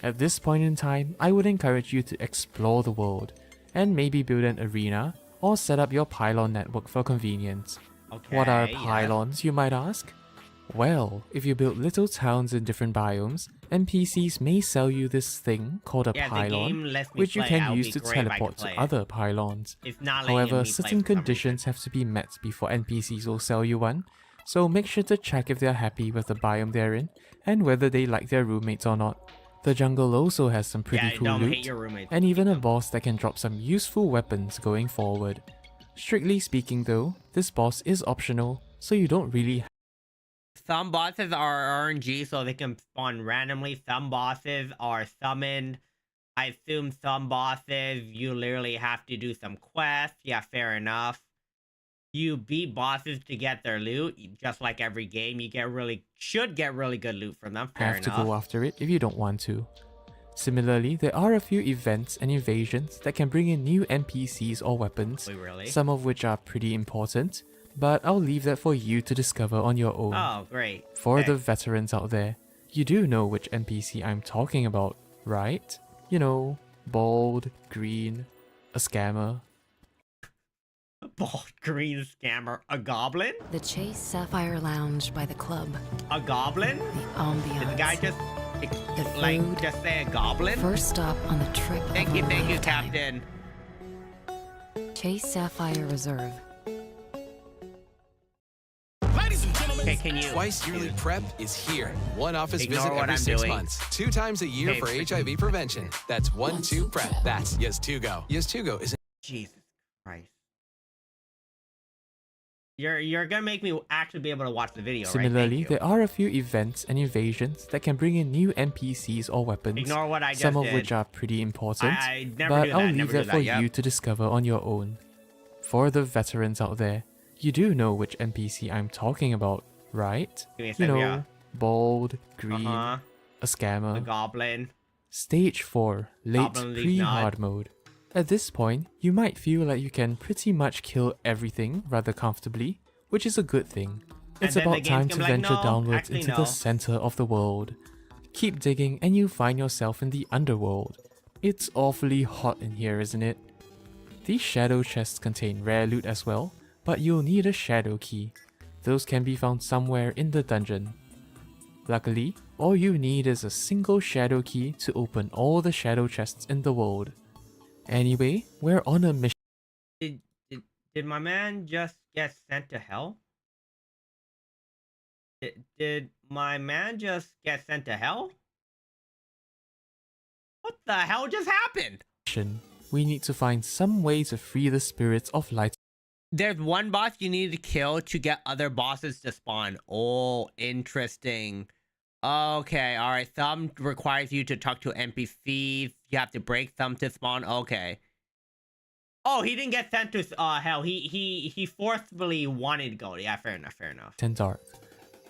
At this point in time, I would encourage you to explore the world, and maybe build an arena, or set up your pylon network for convenience. What are pylons, you might ask? Well, if you build little towns in different biomes, NPCs may sell you this thing called a pylon, which you can use to teleport to other pylons. However, certain conditions have to be met before NPCs will sell you one, so make sure to check if they're happy with the biome they're in, and whether they like their roommates or not. The jungle also has some pretty cool loot, and even a boss that can drop some useful weapons going forward. Strictly speaking though, this boss is optional, so you don't really some bosses are RNG, so they can spawn randomly. Some bosses are summoned. I assume some bosses, you literally have to do some quests. Yeah, fair enough. You beat bosses to get their loot, just like every game. You should get really good loot from them. Fair enough. Have to go after it if you don't want to. Similarly, there are a few events and invasions that can bring in new NPCs or weapons, some of which are pretty important. But I'll leave that for you to discover on your own. Oh, great. For the veterans out there, you do know which NPC I'm talking about, right? You know, bald, green, a scammer. Bald, green scammer, a goblin? The Chase Sapphire Lounge by the club. A goblin? The ambiance. Did the guy just say a goblin? First stop on the trip. Thank you, Captain. Chase Sapphire Reserve. Okay, can you... Twice yearly PrEP is here. One office visit every 6 months. 2 times a year for HIV prevention. That's 1-2 PrEP. That's Yes2Go. Yes2Go is... Jesus Christ. You're gonna make me actually be able to watch the video, Similarly, right? there are a few events and invasions that can bring in new NPCs or weapons, Ignore what I just some of did. which are pretty important, but I'll leave that for you to discover on your own. For the veterans out there, you do know which NPC I'm talking about, right? You know, bald, green, a scammer. A goblin. Stage 4, late pre-hard mode. At this point, you might feel like you can pretty much kill everything rather comfortably, which is a good thing. It's about time to venture downwards into the center of the world. Keep digging and you find yourself in the underworld. It's awfully hot in here, isn't it? These shadow chests contain rare loot as well, but you'll need a shadow key. Those can be found somewhere in the dungeon. Luckily, all you need is a single shadow key to open all the shadow chests in the world. Anyway, we're on a mission. Did my man just get sent to hell? Did my man just get sent to hell? What the hell just happened? We need to find some way to free the spirits of light. There's one boss you need to kill to get other bosses to spawn. Oh, interesting. Okay, alright. Some requires you to talk to NPCs. You have to break some to spawn. Okay. Oh, he didn't get sent to hell. He forcefully wanted to go. Yeah, fair enough, fair enough. And dark.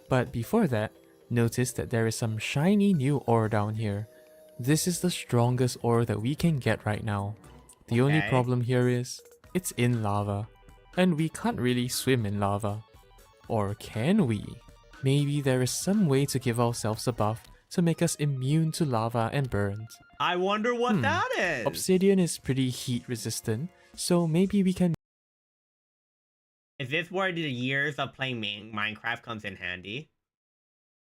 But before that, notice that there is some shiny new ore down here. This is the strongest ore that we can get right now. The only problem here is, it's in lava. And we can't really swim in lava. Or can we? Maybe there is some way to give ourselves a buff to make us immune to lava and burns. I wonder what that is. Obsidian is pretty heat resistant, so maybe we can... Is this where the years of playing Minecraft comes in handy?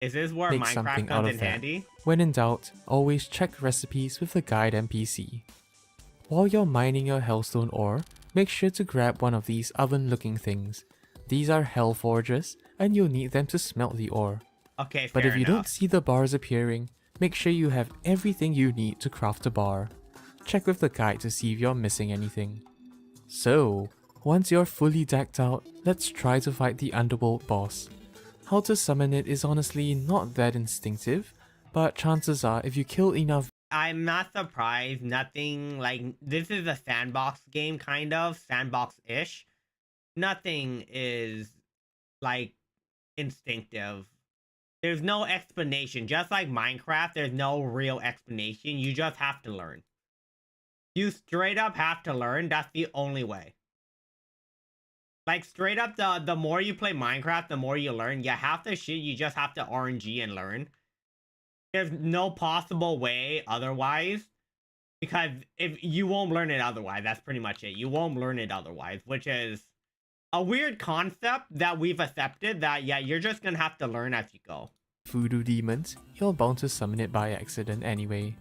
Is this where make Minecraft comes in handy? When in doubt, always check recipes with the guide NPC. While you're mining your hellstone ore, make sure to grab one of these oven-looking things. These are hell forges, and you'll need them to smelt the ore. Okay, but if you enough. Don't see the bars appearing, make sure you have everything you need to craft a bar. Check with the guide to see if you're missing anything. So, once you're fully decked out, let's try to fight the underworld boss. How to summon it is honestly not that instinctive, but chances are if you kill enough... I'm not surprised. Nothing like... This is a sandbox game, kind of. Sandbox-ish. Nothing is, like, instinctive. There's no explanation. Just like Minecraft, there's no real explanation. You just have to learn. You straight up have to learn. That's the only way. Like, straight up, the more you play Minecraft, the more you learn. Yeah, half the shit, you just have to RNG and learn. There's no possible way otherwise. Because if you won't learn it otherwise, that's pretty much it. You won't learn it otherwise, which is a weird concept that we've accepted that, yeah, you're just gonna have to learn as you go. Voodoo demons, you're bound to summon it by accident anyway.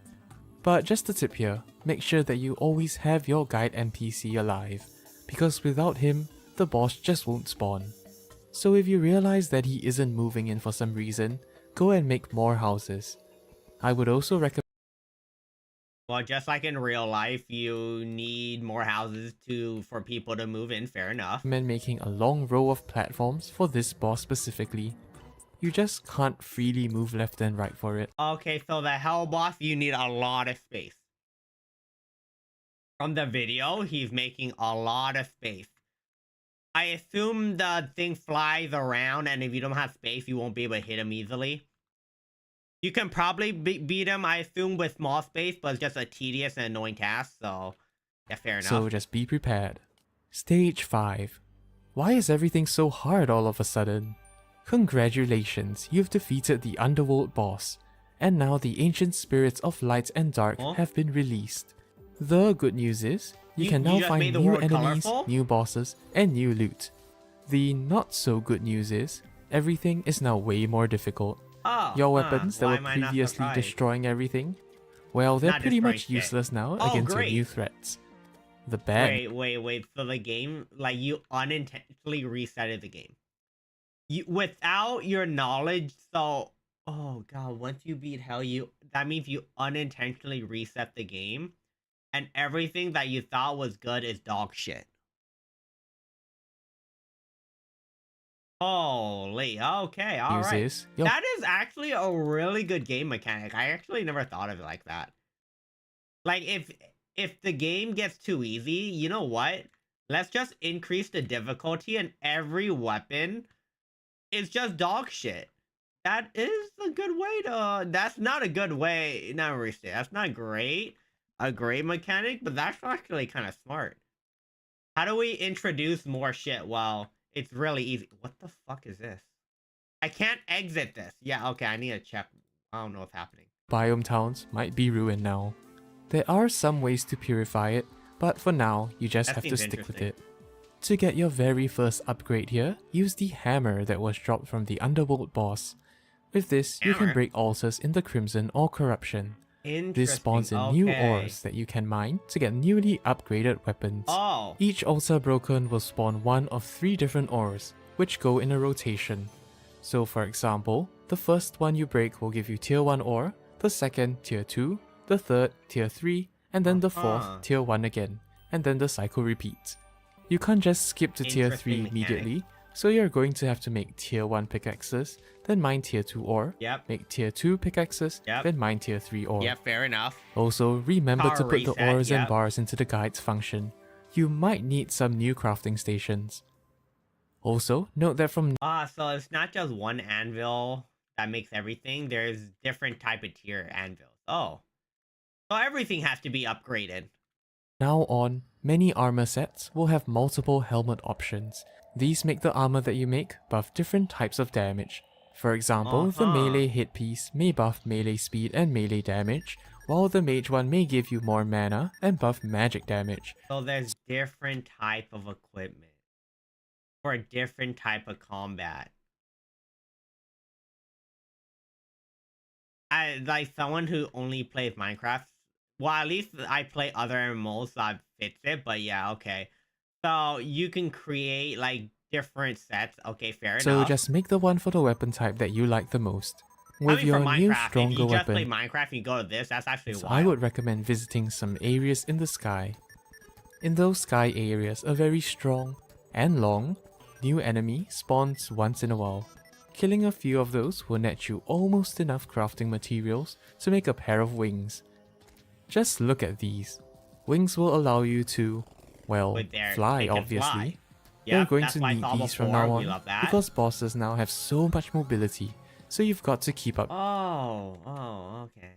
But just a tip here, make sure that you always have your guide NPC alive, because without him, the boss just won't spawn. So if you realize that he isn't moving in for some reason, go and make more houses. I would also recommend... Well, just like in real life, you need more houses for people to move in, fair enough. Making a long row of platforms for this boss specifically. You just can't freely move left and right for it. Okay, so the hell boss, you need a lot of space. From the video, he's making a lot of space. I assume the thing flies around, and if you don't have space, you won't be able to hit him easily. You can probably beat him, I assume, with small space, but it's just a tedious and annoying task, so yeah, fair enough. So just be prepared. Stage 5. Why is everything so hard all of a sudden? Congratulations, you've defeated the underworld boss, and now the ancient spirits of light and dark have been released. The good news is, you can now find new enemies, new bosses, and new loot. The not so good news is, everything is now way more difficult. Your weapons that were previously destroying everything, well, they're pretty much useless now against your new threats. The bad... Wait, so the game, like, you unintentionally resetted the game. Without your knowledge, so... Oh god, once you beat hell, that means you unintentionally reset the game, and everything that you thought was good is dog shit. Holy, okay, alright. That is actually a really good game mechanic. I actually never thought of it like that. Like, if the game gets too easy, you know what? Let's just increase the difficulty and every weapon is just dog shit. That is a good way to... That's not a good way... Not really, that's not great. a great mechanic, but that's actually kind of smart. How do we introduce more shit? Well, it's really easy. What the fuck is this? I can't exit this. Yeah, okay, I need to check. I don't know what's happening. Biome towns might be ruined now. There are some ways to purify it, but for now, you just have to stick with it. To get your very first upgrade here, use the hammer that was dropped from the Underworld boss. With this, you can break altars in the Crimson or Corruption. This spawns in new ores that you can mine to get newly upgraded weapons. Each altar broken will spawn one of 3 different ores, which go in a rotation. So for example, the first one you break will give you tier 1 ore, the second tier 2, the third tier 3, and then the fourth tier 1 again, and then the cycle repeats. You can't just skip to tier 3 immediately, so you're going to have to make tier 1 pickaxes, then mine tier 2 ore, make tier 2 pickaxes, then mine tier 3 ore. Yep, fair enough. Also, remember to put the ores and bars into the guide's function. You might need some new crafting stations. Also, note that from so it's not just one anvil that makes everything, there's different type of tier anvils. Oh. So everything has to be upgraded. Now on, many armor sets will have multiple helmet options. These make the armor that you make buff different types of damage. For example, the melee hit piece may buff melee speed and melee damage, while the mage one may give you more mana and buff magic damage. So there's different type of equipment for a different type of combat. Like someone who only plays Minecraft, well, at least I play other MMOs that fits it, but yeah, okay. So you can create like different sets. Okay, fair enough. So just make the one for the weapon type that you like the most. With your new stronger weapon, if you just play Minecraft and you go to this, that's actually wild. I would recommend visiting some areas in the sky. In those sky areas, a very strong and long new enemy spawns once in a while. Killing a few of those will net you almost enough crafting materials to make a pair of wings. Just look at these. Wings will allow you to, well, fly obviously. You're going to need these from now on because bosses now have so much mobility, so you've got to keep up. Okay.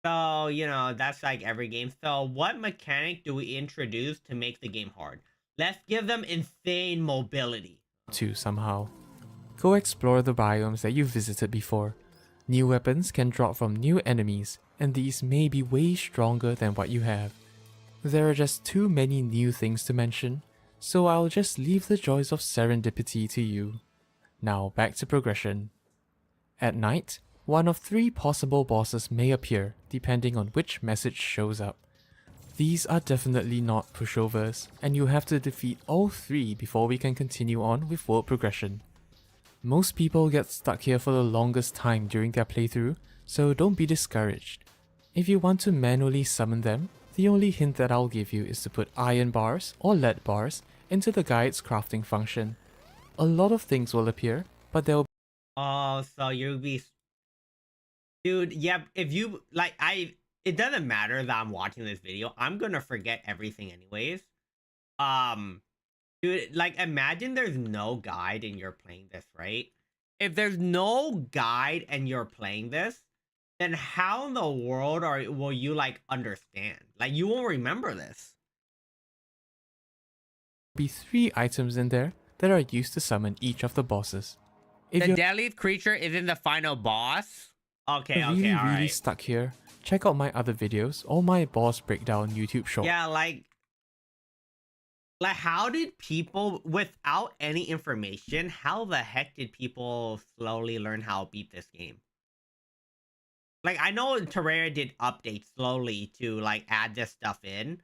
So, you know, that's like every game. So what mechanic do we introduce to make the game hard? Let's give them insane mobility. To somehow. Go explore the biomes that you've visited before. New weapons can drop from new enemies, and these may be way stronger than what you have. There are just too many new things to mention, so I'll just leave the joys of serendipity to you. Now back to progression. At night, one of 3 possible bosses may appear depending on which message shows up. These are definitely not pushovers, and you have to defeat all 3 before we can continue on with world progression. Most people get stuck here for the longest time during their playthrough, so don't be discouraged. If you want to manually summon them, the only hint that I'll give you is to put iron bars or lead bars into the guide's crafting function. A lot of things will appear, but they'll so you'll be... Dude, yeah, if you... Like, it doesn't matter that I'm watching this video. I'm gonna forget everything anyways. Dude, like, imagine there's no guide and you're playing this, right? If there's no guide and you're playing this, then how in the world will you, like, understand? Like, you won't remember this. Be 3 items in there that are used to summon each of the bosses. If the deadliest creature is in the final boss? Okay, really stuck here, check out my other videos or my boss breakdown YouTube short. Yeah, like how did people, without any information, how the heck did people slowly learn how to beat this game? Like, I know Terraria did updates slowly to, like, add this stuff in,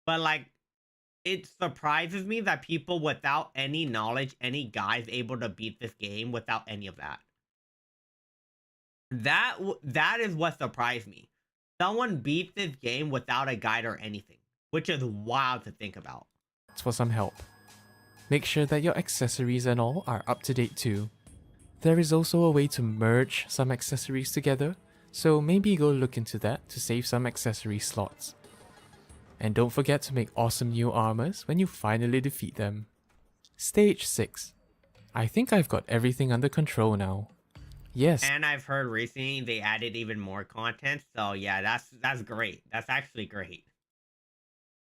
but, like, it surprises me that people without any knowledge, any guys able to beat this game without any of that. That is what surprised me. Someone beat this game without a guide or anything, which is wild to think about. For some help. Make sure that your accessories and all are up to date too. There is also a way to merge some accessories together, so maybe go look into that to save some accessory slots. And don't forget to make awesome new armors when you finally defeat them. Stage 6. I think I've got everything under control now. Yes. And I've heard recently they added even more content. So yeah, that's great. That's actually great.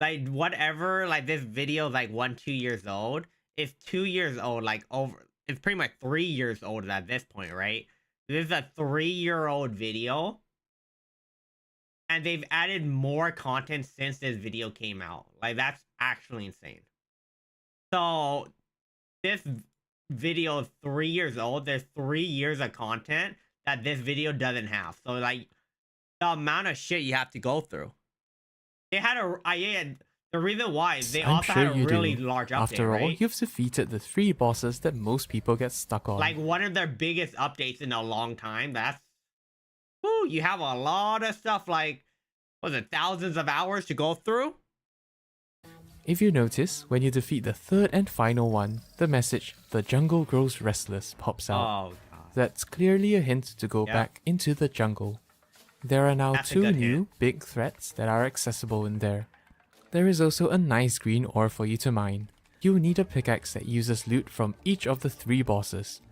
Like whatever, like this video is like 1-2 years old. It's 2 years old, like over. It's pretty much 3 years old at this point, right? This is a 3-year-old video. And they've added more content since this video came out. Like, that's actually insane. So, this video is 3 years old. There's 3 years of content that this video doesn't have. So, like, the amount of shit you have to go through. They had the reason why is they also had a really large update, After all, right? you've defeated the 3 bosses that most people get stuck on. Like, one of their biggest updates in a long time. That's... Woo, you have a lot of stuff, like, was it thousands of hours to go through? If you notice, when you defeat the 3rd and final one, the message, "The jungle grows restless," pops out. Oh, God. That's clearly a hint to go back into the jungle. There are now 2 new big threats that are accessible in there. There is also a nice green ore for you to mine. You'll need a pickaxe that uses loot from each of the 3 bosses.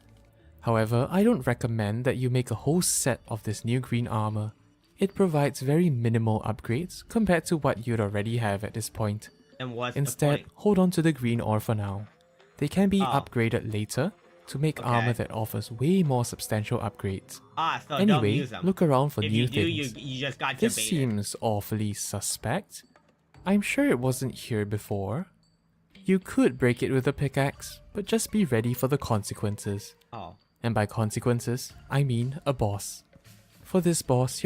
However, I don't recommend that you make a whole set of this new green armor. It provides very minimal upgrades compared to what you'd already have at this point. Instead, hold on to the green ore for now. They can be upgraded later to make armor that offers way more substantial upgrades. So anyway, don't use them. Look around for if new you do, things. You just got This debated. seems awfully suspect. I'm sure it wasn't here before. You could break it with a pickaxe, but just be ready for the consequences. Oh. And by consequences, I mean a boss. For this boss,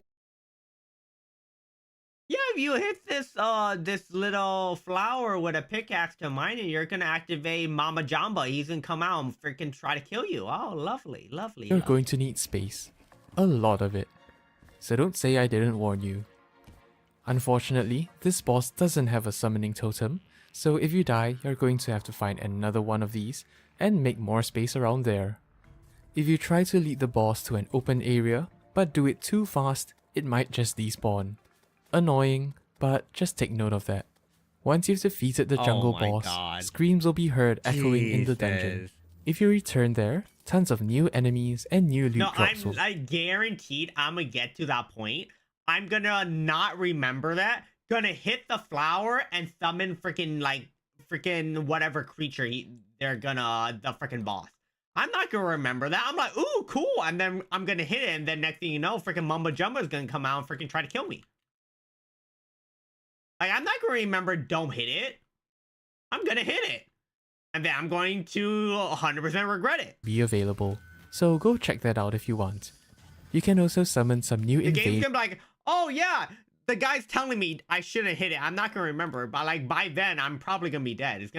Yeah, if you hit this little flower with a pickaxe to mine it, you're gonna activate Mama Jamba. He's gonna come out and freaking try to kill you. Oh, lovely, lovely. you're going to need space. A lot of it. So don't say I didn't warn you. Unfortunately, this boss doesn't have a summoning totem, so if you die, you're going to have to find another one of these and make more space around there. If you try to lead the boss to an open area, but do it too fast, it might just despawn. Annoying, but just take note of that. Once you've defeated the jungle boss, screams will be heard echoing in the dungeon. If you return there, tons of new enemies and new loot drops will... I guaranteed I'm gonna get to that point. I'm gonna not remember that. Gonna hit the flower and summon freaking whatever creature they're gonna, the freaking boss. I'm not gonna remember that. I'm like, ooh, cool. And then I'm gonna hit it, and then next thing you know, freaking Mumbo Jumbo is gonna come out and freaking try to kill me. Like, I'm not gonna remember don't hit it. I'm gonna hit it. And then I'm going to 100% regret it. Be available. So go check that out if you want. You can also summon some new The game's gonna be like, oh yeah, the guy's telling me I shouldn't hit it. I'm not gonna remember, but like by then I'm probably gonna be dead. It's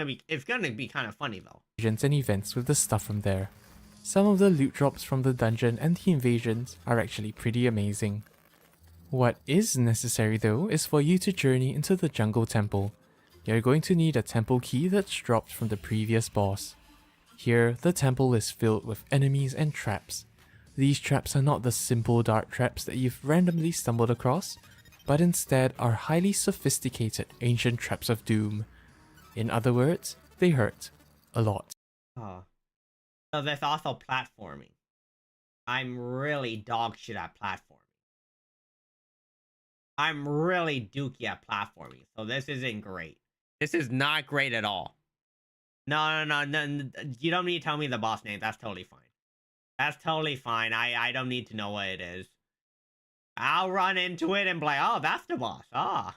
gonna be kind of funny though. And events with the stuff from there. Some of the loot drops from the dungeon and the invasions are actually pretty amazing. What is necessary though is for you to journey into the jungle temple. You're going to need a temple key that's dropped from the previous boss. Here, the temple is filled with enemies and traps. These traps are not the simple dart traps that you've randomly stumbled across, but instead are highly sophisticated ancient traps of doom. In other words, they hurt. A lot. Oh. So there's also platforming. I'm really dog shit at platforming. I'm really dookie at platforming, so this isn't great. This is not great at all. No, you don't need to tell me the boss name. That's totally fine. That's totally fine. I don't need to know what it is. I'll run into it and be like, oh, that's the boss. Ah.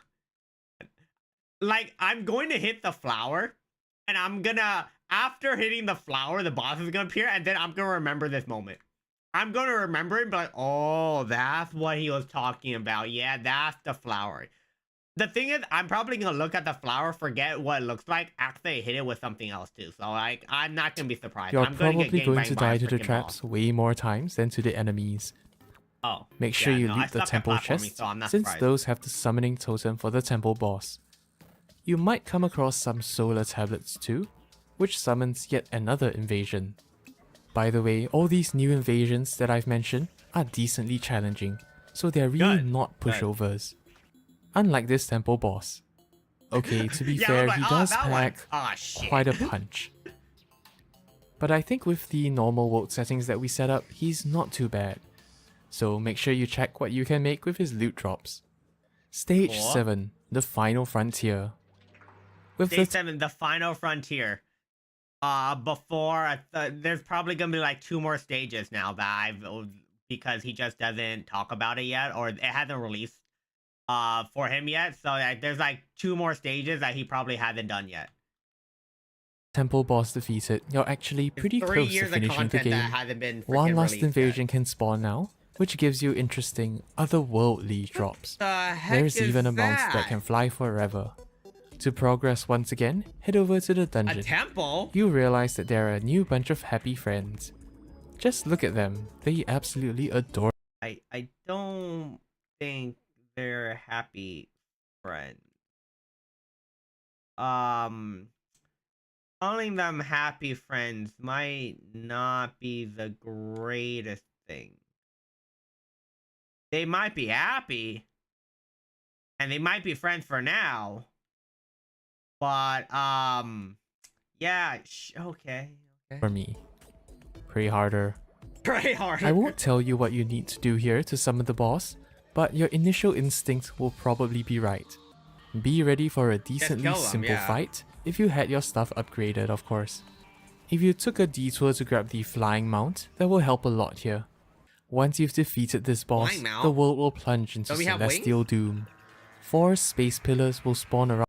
Like, I'm going to hit the flower, and I'm gonna, after hitting the flower, the boss is gonna appear, and then I'm gonna remember this moment. I'm gonna remember it and be like, oh, that's what he was talking about. Yeah, that's the flower. The thing is, I'm probably gonna look at the flower, forget what it looks like, after I hit it with something else too. So, like, I'm not gonna be surprised. You're I'm probably going to die to the traps boss. way more times than to the enemies. Oh. Make sure you loot the temple chest, so since surprised. those have the summoning totem for the temple boss. You might come across some solar tablets too, which summons yet another invasion. By the way, all these new invasions that I've mentioned are decently challenging, so they're really not pushovers. Unlike this temple boss. Okay, to be fair, he does pack quite a punch. but I think with the normal world settings that we set up, he's not too bad. So make sure you check what you can make with his loot drops. Stage 7, the final frontier. With Stage 7, the final frontier. There's probably gonna be like 2 more stages now that because he just doesn't talk about it yet, or it hasn't released for him yet. So there's like 2 more stages that he probably hasn't done yet. Temple boss defeated, you're actually pretty close to finishing the game. One last invasion can spawn now, which gives you interesting otherworldly drops. There's even a mount that can fly forever. To progress once again, head over to the dungeon. A temple? You realize that there are a new bunch of happy friends. Just look at them, they absolutely adore. I don't think they're happy friends. Calling them happy friends might not be the greatest thing. They might be happy, and they might be friends for now. But, yeah, okay. For me. Pray harder. Pray harder. I won't tell you what you need to do here to summon the boss, but your initial instinct will probably be right. Be ready for a decently simple fight, if you had your stuff upgraded, of course. If you took a detour to grab the flying mount, that will help a lot here. Once you've defeated this boss, the world will plunge into celestial doom. 4 space pillars will spawn around.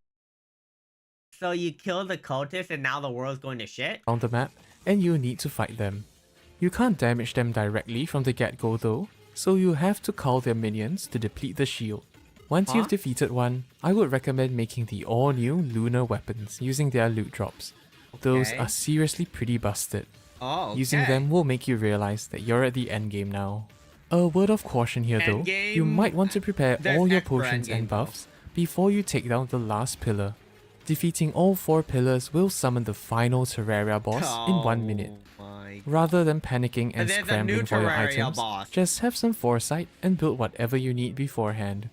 So you kill the cultists and now the world's going to shit? On the map, and you need to fight them. You can't damage them directly from the get-go though, so you have to call their minions to deplete the shield. Once you've defeated one, I would recommend making the all-new lunar weapons using their loot drops. Those are seriously pretty busted. Using them will make you realize that you're at the endgame now. A word of caution here though, you might want to prepare all your potions and buffs before you take down the last pillar. Defeating all 4 pillars will summon the final Terraria boss in 1 minute. Rather than panicking and scrambling for your items, just have some foresight and build whatever you need beforehand.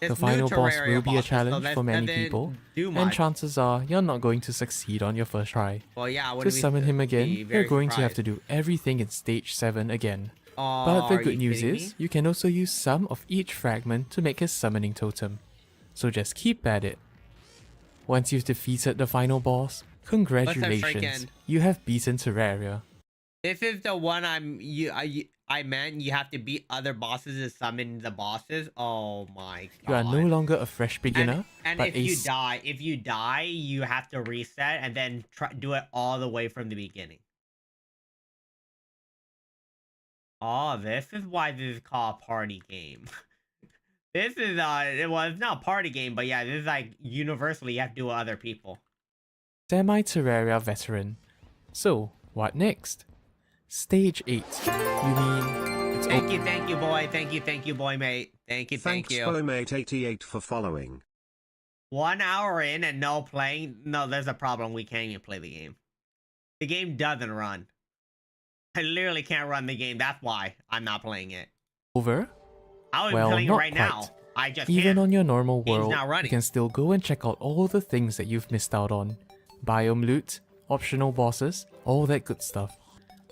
The final boss will be a challenge for many people, and chances are you're not going to succeed on your first try. To summon him again, you're going to have to do everything in stage 7 again. But the good news is, you can also use some of each fragment to make his summoning totem. So just keep at it. Once you've defeated the final boss, congratulations, you have beaten Terraria. This is the one I meant you have to beat other bosses to summon the bosses. Oh my god. You are no longer a fresh beginner, and but if you die, you have to reset and then do it all the way from the beginning. Oh, this is why this is called a party game. This is well, it's not a party game, but yeah, this is like universally you have to do it with other people. Semi-Terraria veteran. So, what next? Stage 8. You mean it's Thank you, boy. Thank you, boy, mate. Thank you. Thanks, Boymate88 for following. 1 hour in and no playing. No, there's a problem. We can't even play the game. The game doesn't run. I literally can't run the game. That's why I'm not playing it. Over? I'm well, playing not it right quite. Now. I just Even can't. on your normal world, you can still go and check out all the things that you've missed out on. Biome loot, optional bosses, all that good stuff.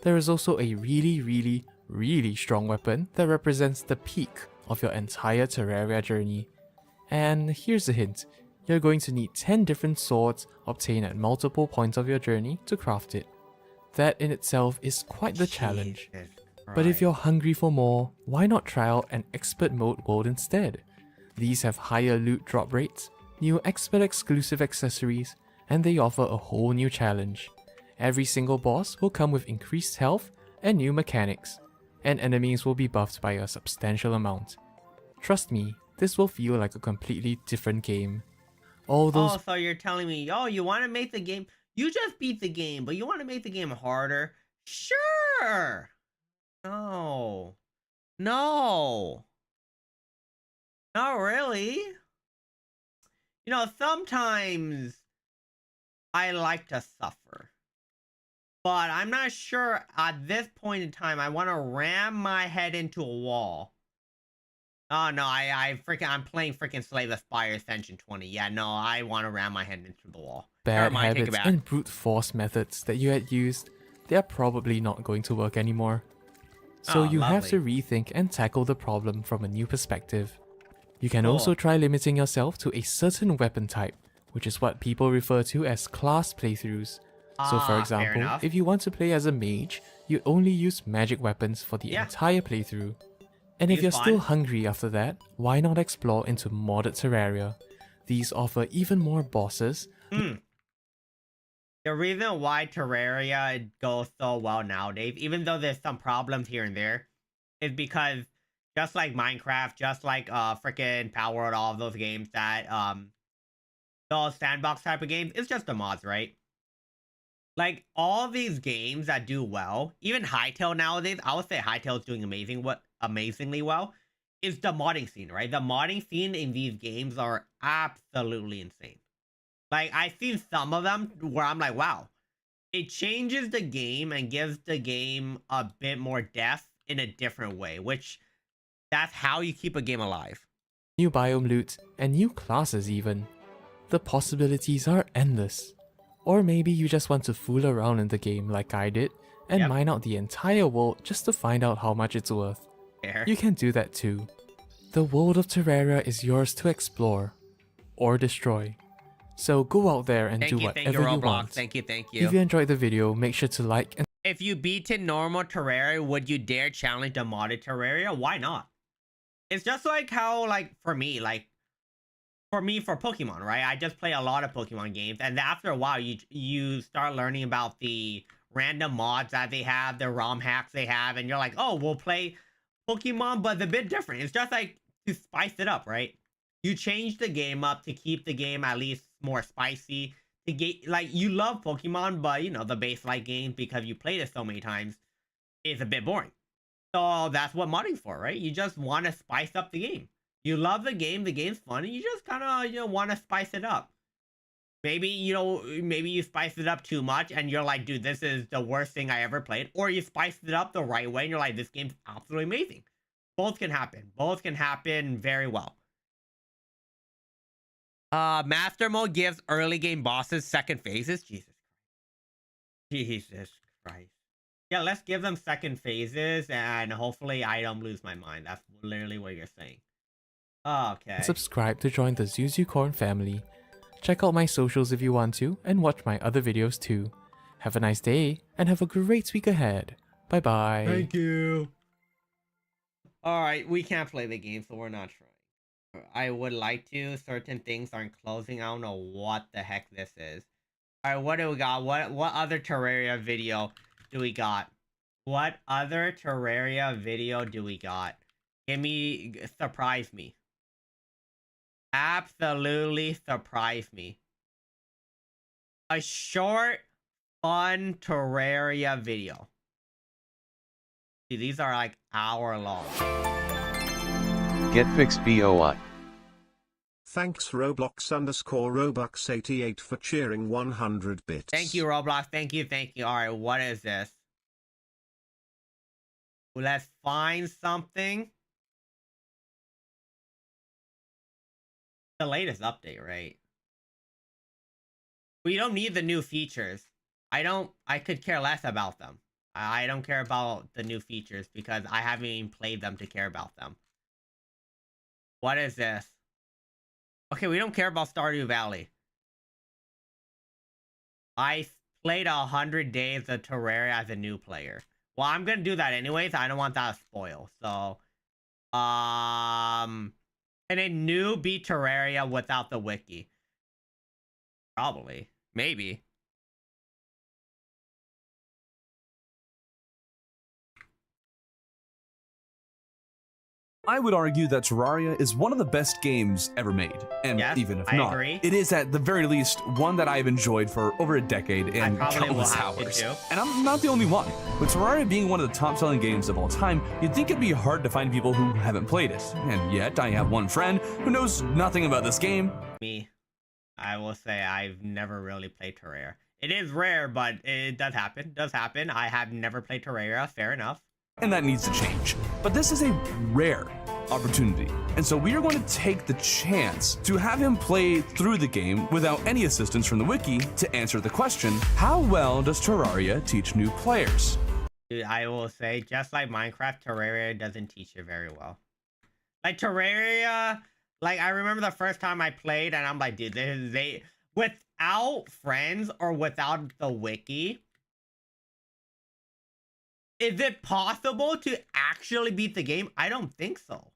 There is also a really strong weapon that represents the peak of your entire Terraria journey. And here's a hint, you're going to need 10 different swords obtained at multiple points of your journey to craft it. That in itself is quite the challenge. But if you're hungry for more, why not try out an expert mode world instead? These have higher loot drop rates, new expert exclusive accessories, and they offer a whole new challenge. Every single boss will come with increased health and new mechanics, and enemies will be buffed by a substantial amount. Trust me, this will feel like a completely different game. Oh, so you're telling me, oh, you want to make the game... You just beat the game, but you want to make the game harder? Sure! No. No. Not really. You know, sometimes I like to suffer. But I'm not sure at this point in time I want to ram my head into a wall. Oh no, I'm playing freaking Slay the Spire Ascension 20. Yeah, no, I want to ram my head into the wall. Bad habits and brute force methods that you had used, they are probably not going to work anymore. So you have to rethink and tackle the problem from a new perspective. You can also try limiting yourself to a certain weapon type, which is what people refer to as class playthroughs. So for example, if you want to play as a mage, you only use magic weapons for the entire playthrough. And if you're still hungry after that, why not explore into modded Terraria? These offer even more bosses. The reason why Terraria goes so well nowadays, even though there's some problems here and there, is because just like Minecraft, just like freaking Power World, all of those games that those sandbox type of games, it's just the mods, right? Like all these games that do well, even Hytale nowadays, I would say Hytale is doing amazingly well, is the modding scene, right? The modding scene in these games are absolutely insane. Like I've seen some of them where I'm like, wow, it changes the game and gives the game a bit more depth in a different way, which that's how you keep a game alive. New biome loot and new classes even. The possibilities are endless. Or maybe you just want to fool around in the game like I did and mine out the entire world just to find out how much it's worth. You can do that too. The world of Terraria is yours to explore or destroy. So go out there and do whatever you want. Thank you. If you enjoyed the video, make sure to like and... If you beaten normal Terraria, would you dare challenge the modded Terraria? Why not? It's just like how, like, for me, for Pokemon, right? I just play a lot of Pokemon games, and after a while, you start learning about the random mods that they have, the ROM hacks they have, and you're like, oh, we'll play Pokemon, but it's a bit different. It's just like to spice it up, right? You change the game up to keep the game at least more spicy. To get, like, you love Pokemon, but you know the base like games, because you played it so many times, is a bit boring. So that's what modding's for, right? You just want to spice up the game. You love the game's fun, and you just kind of, want to spice it up. Maybe, maybe you spice it up too much, and you're like, dude, this is the worst thing I ever played. Or you spice it up the right way, and you're like, this game's absolutely amazing. Both can happen. Both can happen very well. Master mode gives early game bosses second phases. Jesus Christ. Yeah, let's give them second phases, and hopefully I don't lose my mind. That's literally what you're saying. Okay. Subscribe to join the Zuzucorn family. Check out my socials if you want to, and watch my other videos too. Have a nice day, and have a great week ahead. Bye bye. Thank you. Alright, we can't play the game, so we're not trying. I would like to. Certain things aren't closing. I don't know what the heck this is. Alright, what do we got? What other Terraria video do we got? What other Terraria video do we got? Surprise me. Absolutely surprise me. A short, fun Terraria video. See, these are like hour long. Get fixed BOI. Thanks Roblox_Robux88 for cheering 100 bits. Thank you, Roblox. Thank you. Alright, what is this? Let's find something. The latest update, right? We don't need the new features. I could care less about them. I don't care about the new features because I haven't even played them to care about them. What is this? Okay, we don't care about Stardew Valley. I played 100 days of Terraria as a new player. Well, I'm gonna do that anyways. I don't want that to spoil. So, can a new beat Terraria without the wiki? Probably. Maybe. I would argue that Terraria is one of the best games ever made, and yes, even if I not, agree. It is at the very least one that I've enjoyed for over a decade and countless hours. And I'm not the only one. With Terraria being one of the top-selling games of all time, you'd think it'd be hard to find people who haven't played it, and yet I have one friend who knows nothing about this game. Me, I will say I've never really played Terraria. It is rare, but it does happen. I have never played Terraria. Fair enough. And that needs to change. But this is a rare opportunity. And so we are going to take the chance to have him play through the game without any assistance from the wiki to answer the question, how well does Terraria teach new players? Dude, I will say, just like Minecraft, Terraria doesn't teach you very well. Like Terraria, like I remember the first time I played and I'm like, dude, without friends or without the wiki, is it possible to actually beat the game? I don't think so.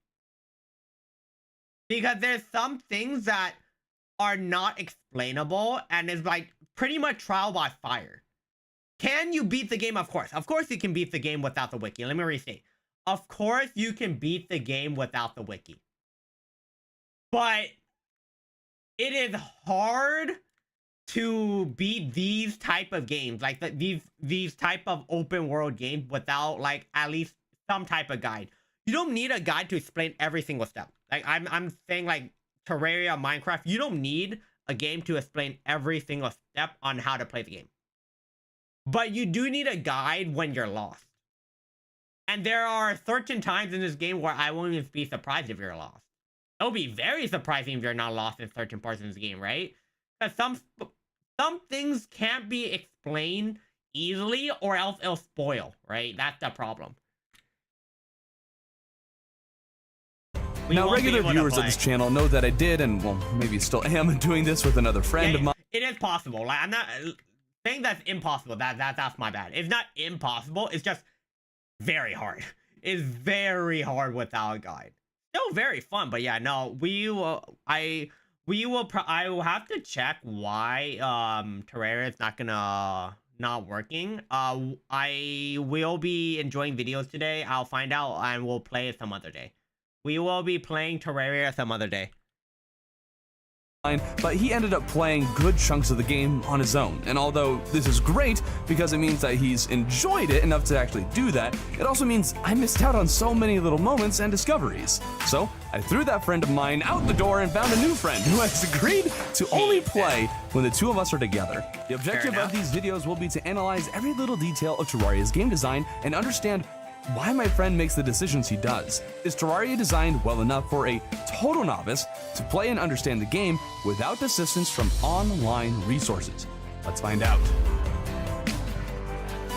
Because there's some things that are not explainable and is like pretty much trial by fire. Can you beat the game? Of course. Of course you can beat the game without the wiki. Let me restate. Of course you can beat the game without the wiki. But it is hard to beat these type of games, like these type of open world games without like at least some type of guide. You don't need a guide to explain every single step. Like I'm saying, like Terraria, Minecraft, you don't need a game to explain every single step on how to play the game. But you do need a guide when you're lost. And there are certain times in this game where I won't even be surprised if you're lost. It'll be very surprising if you're not lost in certain parts of this game, right? Because some things can't be explained easily or else it'll spoil, right? That's the problem. Now, regular viewers of this channel know that I did, and well, maybe still am, doing this with another friend of mine. It is possible. Like, I'm not saying that's impossible. That's my bad. It's not impossible. It's just very hard. It's very hard without a guide. Still very fun, but yeah, no, I will have to check why Terraria is not working. I will be enjoying videos today. I'll find out and we'll play it some other day. We will be playing Terraria some other day. But he ended up playing good chunks of the game on his own. And although this is great because it means that he's enjoyed it enough to actually do that, it also means I missed out on so many little moments and discoveries. So I threw that friend of mine out the door and found a new friend who has agreed to only play when the two of us are together. The objective of these videos will be to analyze every little detail of Terraria's game design and understand why my friend makes the decisions he does. Is Terraria designed well enough for a total novice to play and understand the game without assistance from online resources? Let's find out.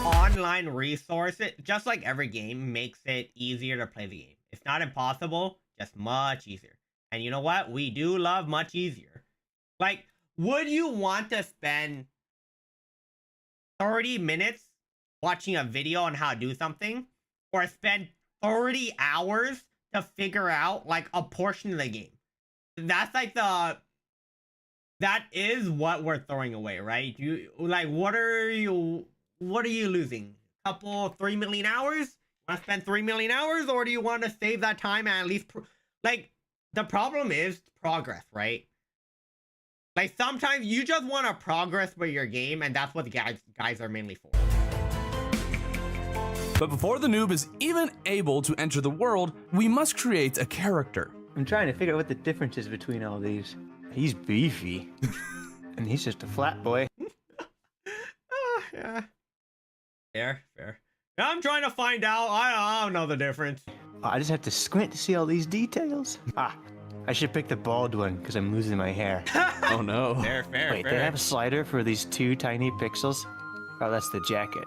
Online resources, just like every game, makes it easier to play the game. It's not impossible, just much easier. And you know what? We do love much easier. Like, would you want to spend 30 minutes watching a video on how to do something? Or spend 30 hours to figure out like a portion of the game? That's like that is what we're throwing away, right? You like, what are you losing? A couple, 3 million hours? Want to spend 3 million hours, or do you want to save that time and at least like, the problem is progress, right? Like sometimes you just want to progress with your game, and that's what the guys are mainly for. But before the noob is even able to enter the world, we must create a character. I'm trying to figure out what the difference is between all these. He's beefy. And he's just a flat boy. Yeah. Fair. I'm trying to find out. I don't know the difference. I just have to squint to see all these details. I should pick the bald one because I'm losing my hair. Oh no. Fair. Wait, they have a slider for these 2 tiny pixels? Oh, that's the jacket.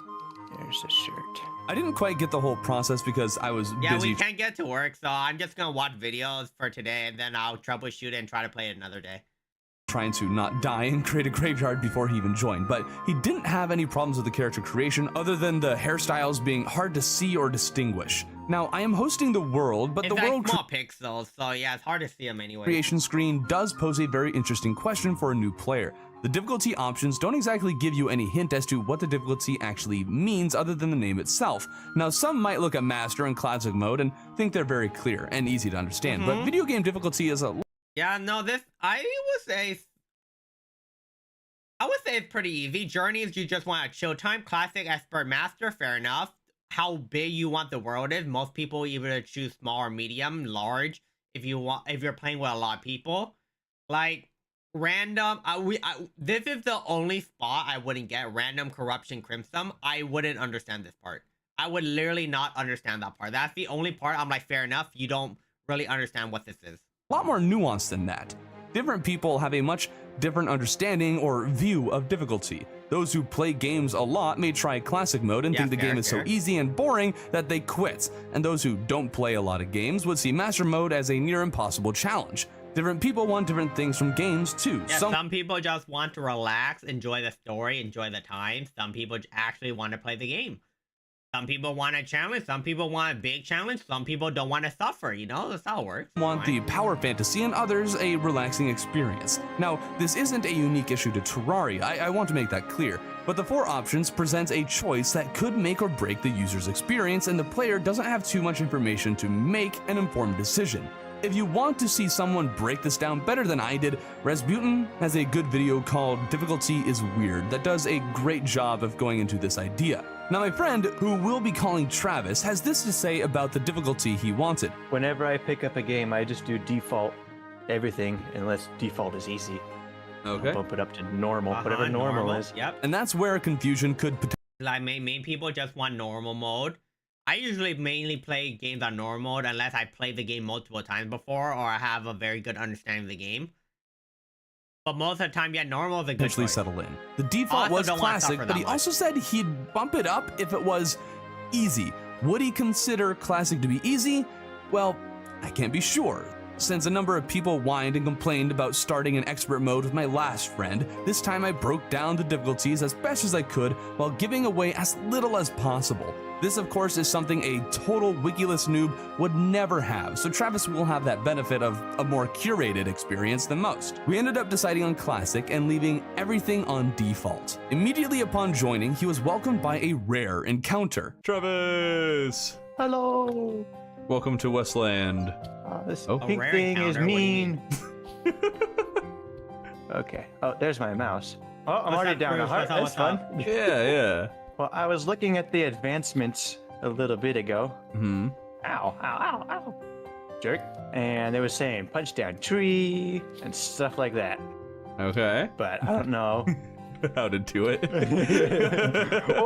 There's the shirt. I didn't quite get the whole process because I was busy. Yeah, we can't get to work, so I'm just gonna watch videos for today, and then I'll troubleshoot it and try to play it another day. Trying to not die and create a graveyard before he even joined, but he didn't have any problems with the character creation other than the hairstyles being hard to see or distinguish. Now, I am hosting the world, but it's the world small pixels, so yeah, it's hard to see them anyway. Creation screen does pose a very interesting question for a new player. The difficulty options don't exactly give you any hint as to what the difficulty actually means other than the name itself. Now, some might look at Master and Classic mode and think they're very clear and easy to understand, but video game difficulty is a... Yeah, no, I would say it's pretty easy. Journeys, you just want a chill time. Classic, Expert, Master, fair enough. How big you want the world is. Most people either choose small or medium, large, if you're playing with a lot of people. Like, random, this is the only spot I wouldn't get. Random, Corruption, Crimson. I wouldn't understand this part. I would literally not understand that part. That's the only part I'm like, fair enough. You don't really understand what this is. A lot more nuanced than that. Different people have a much different understanding or view of difficulty. Those who play games a lot may try classic mode and think the game is so easy and boring that they quit, and those who don't play a lot of games would see master mode as a near impossible challenge. Different people want different things from games too. Yeah, some people just want to relax, enjoy the story, enjoy the time. Some people actually want to play the game. Some people want a challenge, some people want a big challenge, some people don't want to suffer, you know? That's how it works. Want the power fantasy and others a relaxing experience. Now, this isn't a unique issue to Terraria, I want to make that clear, but the 4 options presents a choice that could make or break the user's experience, and the player doesn't have too much information to make an informed decision. If you want to see someone break this down better than I did, Rasputin has a good video called Difficulty is Weird that does a great job of going into this idea. Now my friend, who we'll be calling Travis, has this to say about the difficulty he wanted. Whenever I pick up a game, I just do default everything unless default is easy. Okay. I'll bump it up to normal, whatever normal is. Yep. And that's where confusion could potentially... Like, main people just want normal mode. I usually mainly play games on normal mode unless I played the game multiple times before or I have a very good understanding of the game. But most of the time, yeah, normal is a good choice. Settle in. The default was classic, but he also said he'd bump it up if it was easy. Would he consider classic to be easy? Well, I can't be sure. Since a number of people whined and complained about starting in expert mode with my last friend, this time I broke down the difficulties as best as I could while giving away as little as possible. This, of course, is something a total Wikiless noob would never have, so Travis will have that benefit of a more curated experience than most. We ended up deciding on Classic and leaving everything on default. Immediately upon joining, he was welcomed by a rare encounter. Travis! Hello! Welcome to Westland. This pink thing is mean. Okay. Oh, there's my mouse. Oh, I'm already down a heart. That's fun. Yeah. Well, I was looking at the advancements a little bit ago. Mm-hmm. Ow. Jerk. And they were saying punch down tree and stuff like that. Okay. But I don't know. How to do it.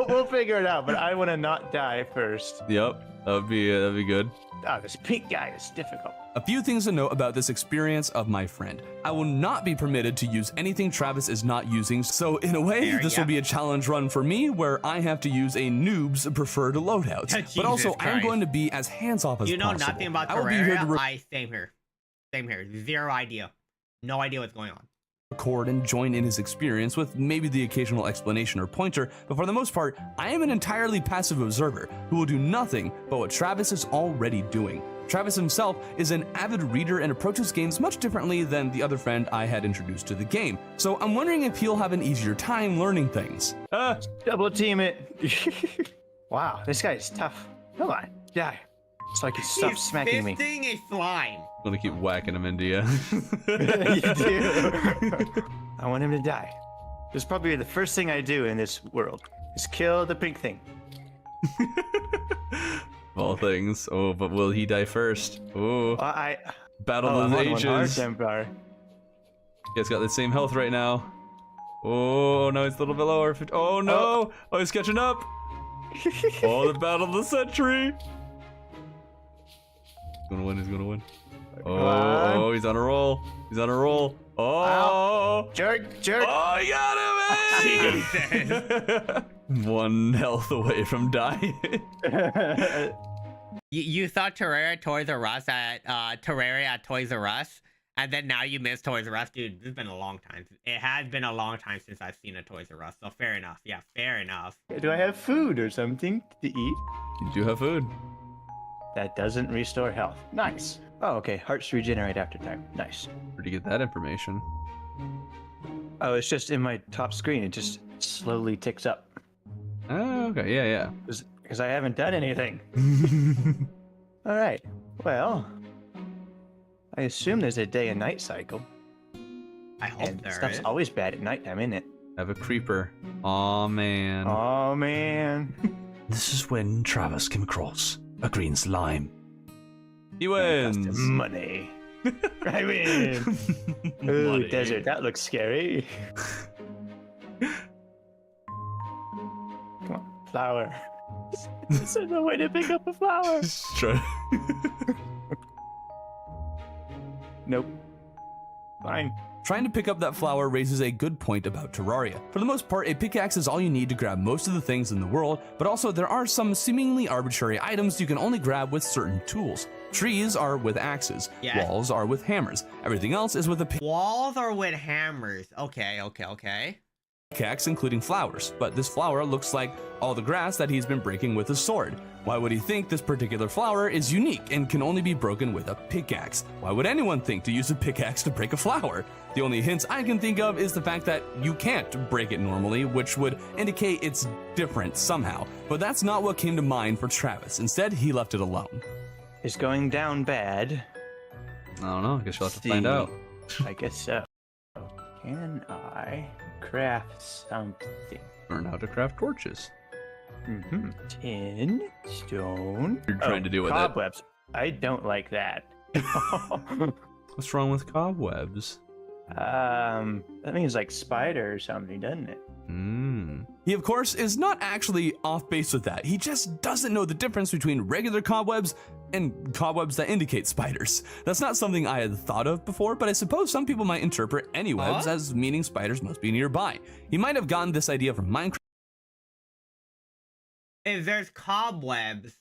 we'll figure it out, but I want to not die first. Yep. That'd be good. Oh, this pink guy is difficult. A few things to note about this experience of my friend. I will not be permitted to use anything Travis is not using, so in a way, this will be a challenge run for me where I have to use a noob's preferred loadout. But also, I'm going to be as hands-off as possible. You know nothing about Terraria? Same here. Zero idea. No idea what's going on. Record and join in his experience with maybe the occasional explanation or pointer, but for the most part, I am an entirely passive observer who will do nothing but what Travis is already doing. Travis himself is an avid reader and approaches games much differently than the other friend I had introduced to the game, so I'm wondering if he'll have an easier time learning things. Double team it. Wow, this guy is tough. Come on, die. So I can stop smacking me. He's fisting a slime. I'm gonna keep whacking him into you. You do. I want him to die. This is probably the first thing I do in this world is kill the pink thing. All things. Oh, but will he die first? Oh. Battle of the Ages. He's got the same health right now. Oh, no, it's a little bit lower. Oh, no. Oh, he's catching up. Oh, the Battle of the Century. He's gonna win. Oh, he's on a roll. Oh, ow. Jerk. Oh, you got him, man. 1 health away from dying. You thought Terraria Toys R Us at Terraria at Toys R Us, and then now you miss Toys R Us, dude. This has been a long time. It has been a long time since I've seen a Toys R Us, so fair enough. Yeah, fair enough. Do I have food or something to eat? You do have food. That doesn't restore health. Nice. Oh, okay. Hearts regenerate after time. Nice. Where'd you get that information? Oh, it's just in my top screen. It just slowly ticks up. Oh, okay. Yeah. Because I haven't done anything. All right. Well, I assume there's a day and night cycle. I hope there stuff's is. always bad at nighttime, isn't it? I have a creeper. Aw, man. Oh, man. This is when Travis came across a green slime. He wins. Money. I win. Ooh, desert. That looks scary. Come on, flower. There's no way to pick up a flower. Nope. Fine. Trying to pick up that flower raises a good point about Terraria. For the most part, a pickaxe is all you need to grab most of the things in the world, but also there are some seemingly arbitrary items you can only grab with certain tools. Trees are with axes. Yes. Walls are with hammers. Everything else is with a walls are with hammers. Okay. Pickaxe, including flowers, but this flower looks like all the grass that he's been breaking with his sword. Why would he think this particular flower is unique and can only be broken with a pickaxe? Why would anyone think to use a pickaxe to break a flower? The only hints I can think of is the fact that you can't break it normally, which would indicate it's different somehow. But that's not what came to mind for Travis. Instead, he left it alone. It's going down bad. I don't know. I guess you'll have to find out. I guess so. Can I craft something? Learn how to craft torches. Tin, stone. You're trying to do with cobwebs. I don't like that. What's wrong with cobwebs? That means like spider or something, doesn't it? He, of course, is not actually off base with that. He just doesn't know the difference between regular cobwebs and cobwebs that indicate spiders. That's not something I had thought of before, but I suppose some people might interpret any webs as meaning spiders must be nearby. He might have gotten this idea from Minecraft. If there's cobwebs,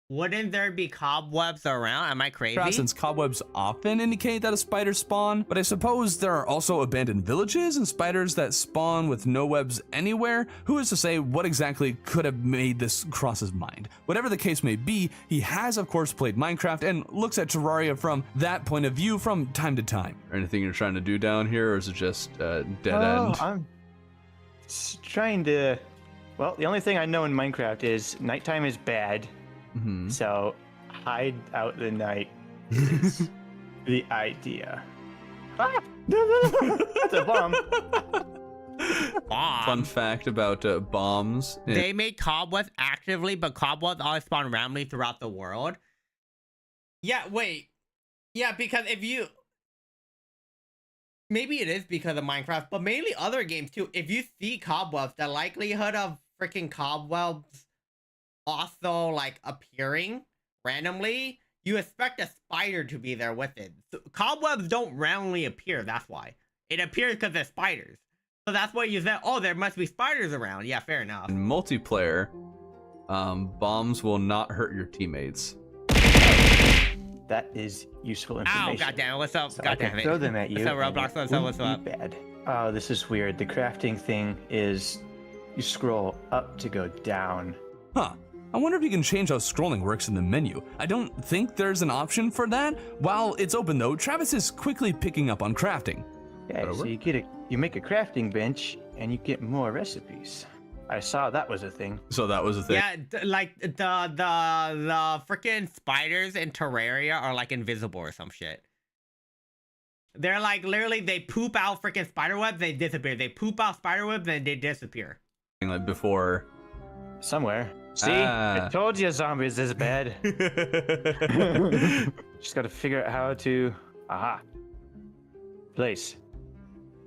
wouldn't there be cobwebs around? Am I crazy? Since cobwebs often indicate that a spider spawn, but I suppose there are also abandoned villages and spiders that spawn with no webs anywhere. Who is to say what exactly could have made this cross his mind? Whatever the case may be, he has of course played Minecraft and looks at Terraria from that point of view from time to time. Anything you're trying to do down here, or is it just dead end? I'm trying to... Well, the only thing I know in Minecraft is nighttime is bad. So hide out the night is the idea. Ah! That's a bomb. Fun fact about bombs. They made cobwebs actively, but cobwebs always spawn randomly throughout the world. Yeah, wait. Yeah, because if you... Maybe it is because of Minecraft, but mainly other games too. If you see cobwebs, the likelihood of freaking cobwebs also like appearing randomly, you expect a spider to be there with it. So, cobwebs don't randomly appear, that's why. It appears because they're spiders. So that's why you said, oh, there must be spiders around. Yeah, fair enough. In multiplayer, bombs will not hurt your teammates. That is useful information. Ow, goddamn, what's up? So goddamn it. Throw them at you. What's up, Roblox? What's up? Bad. Oh, this is weird. The crafting thing is you scroll up to go down. Huh. I wonder if you can change how scrolling works in the menu. I don't think there's an option for that. While it's open though, Travis is quickly picking up on crafting. Yeah, so you make a crafting bench and you get more recipes. I saw that was a thing. So that was a thing. Yeah, like the freaking spiders in Terraria are like invisible or some shit. They're like literally they poop out freaking spider webs, they disappear. They poop out spider webs and they disappear. Like before. Somewhere. See, I told you zombies is bad. Just gotta figure out how to... Aha. Place.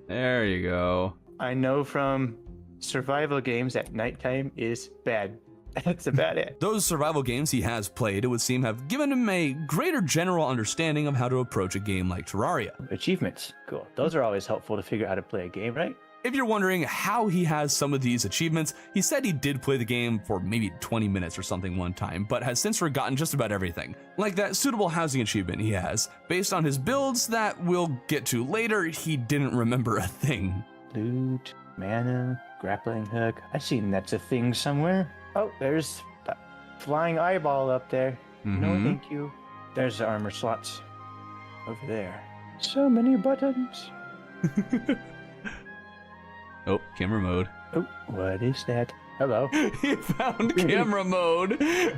There you go. I know from survival games that nighttime is bad. That's about it. Those survival games he has played, it would seem, have given him a greater general understanding of how to approach a game like Terraria. Achievements. Cool. Those are always helpful to figure out how to play a game, right? If you're wondering how he has some of these achievements, he said he did play the game for maybe 20 minutes or something one time, but has since forgotten just about everything. Like that suitable housing achievement he has. Based on his builds that we'll get to later, he didn't remember a thing. Loot, mana, grappling hook. I've seen that's a thing somewhere. Oh, there's a flying eyeball up there. No, thank you. There's the armor slots over there. So many buttons. Oh, camera mode. Oh, what is that? Hello. He found camera mode. I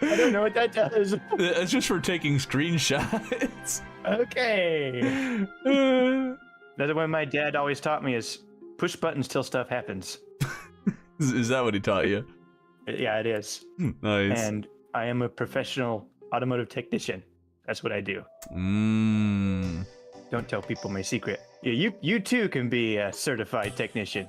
don't know what that does. It's just for taking screenshots. Okay. That's what my dad always taught me is push buttons till stuff happens. Is that what he taught you? Yeah, it is. Nice. And I am a professional automotive technician. That's what I do. Don't tell people my secret. Yeah, you too can be a certified technician.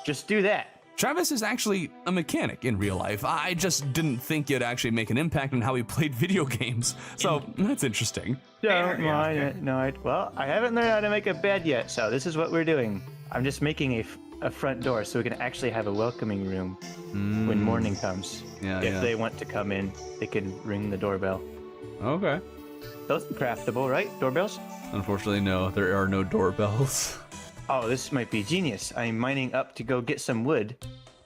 Just do that. Travis is actually a mechanic in real life. I just didn't think it'd actually make an impact on how he played video games. So that's interesting. Don't mind it. No, well, I haven't learned how to make a bed yet, so this is what we're doing. I'm just making a front door so we can actually have a welcoming room when morning comes. If they want to come in, they can ring the doorbell. Okay. Those are craftable, right? Doorbells? Unfortunately, no. There are no doorbells. Oh, this might be genius. I'm mining up to go get some wood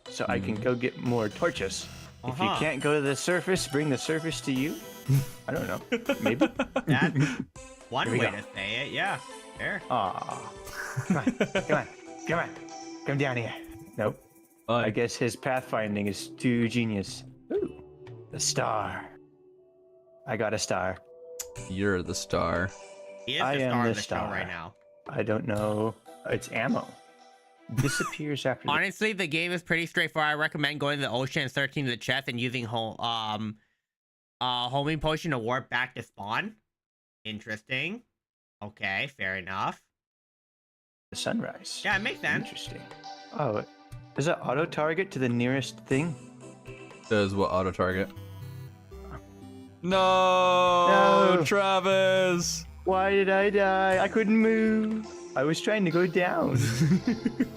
so I can go get more torches. If you can't go to the surface, bring the surface to you. I don't know. Maybe. That's one way to say it. Yeah. There. Aw. Come on. Come down here. Nope. I guess his pathfinding is too genius. Ooh. The star. I got a star. You're the star. He is the star of the show right now. I don't know. It's ammo. Disappears after. Honestly, the game is pretty straightforward. I recommend going to the ocean and searching the chest and using homing potion to warp back to spawn. Interesting. Okay, fair enough. The sunrise. Yeah, it makes sense. Interesting. Oh, does it auto target to the nearest thing? Does what auto target? No, Travis. Why did I die? I couldn't move. I was trying to go down.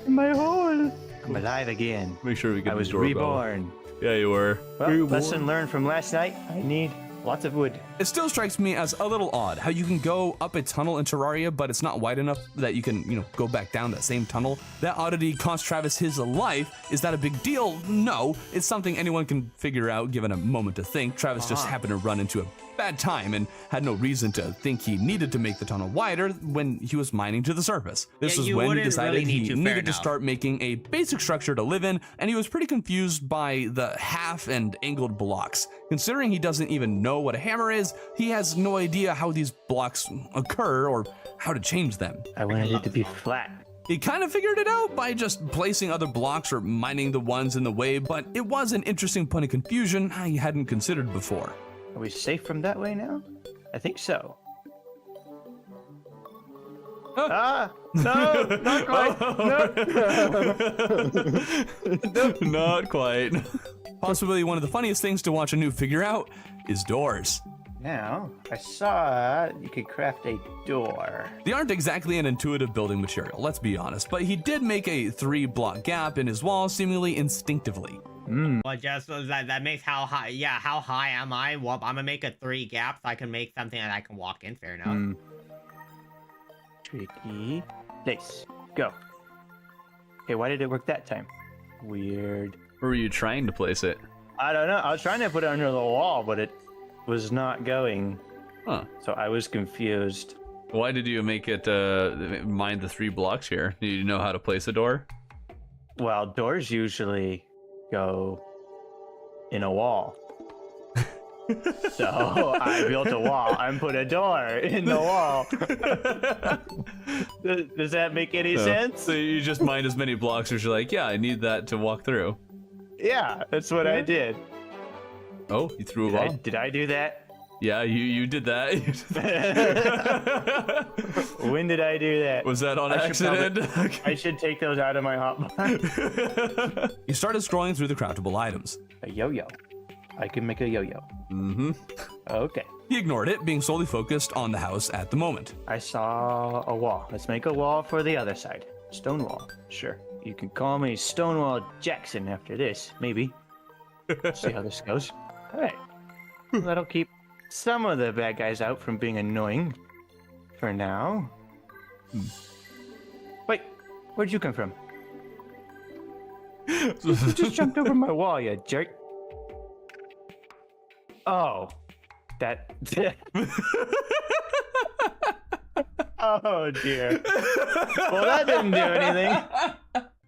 In my hole. I'm alive again. Make sure we get I was the doorbell. reborn. Yeah, you were. Well, lesson learned from last night. I need lots of wood. It still strikes me as a little odd how you can go up a tunnel in Terraria, but it's not wide enough that you can, go back down that same tunnel. That oddity cost Travis his life. Is that a big deal? No. It's something anyone can figure out given a moment to think. Travis just happened to run into a bad time and had no reason to think he needed to make the tunnel wider when he was mining to the surface. This was when he decided he needed to start making a basic structure to live in, and he was pretty confused by the half and angled blocks. Considering he doesn't even know what a hammer is, he has no idea how these blocks occur or how to change them. I wanted it to be flat. He kind of figured it out by just placing other blocks or mining the ones in the way, but it was an interesting point of confusion he hadn't considered before. Are we safe from that way now? I think so. No, not quite. No. Not quite. Possibly one of the funniest things to watch a noob figure out is doors. Now, I saw you could craft a door. They aren't exactly an intuitive building material, let's be honest, but he did make a 3-block gap in his wall seemingly instinctively. Well, just that makes how high? Yeah, how high am I? Well, I'm gonna make a 3 gap so I can make something that I can walk in. Fair enough. Tricky. Place. Go. Okay, why did it work that time? Weird. Where were you trying to place it? I don't know. I was trying to put it under the wall, but it was not going. So I was confused. Why did you make it mind the 3 blocks here? Do you know how to place a door? Well, doors usually go in a wall. So I built a wall and put a door in the wall. Does that make any sense? So you just mined as many blocks as you're like, yeah, I need that to walk through. Yeah, that's what I did. Oh, you threw a wall? Did I do that? Yeah, you did that. When did I do that? Was that on accident? I should take those out of my hotbar. He started scrolling through the craftable items. A yo-yo. I can make a yo-yo. Okay. He ignored it, being solely focused on the house at the moment. I saw a wall. Let's make a wall for the other side. Stone wall. Sure. You can call me Stonewall Jackson after this, maybe. See how this goes. All right. That'll keep some of the bad guys out from being annoying. For now. Wait, where'd you come from? You just jumped over my wall, you jerk. Oh. That... Oh, dear. Well, that didn't do anything.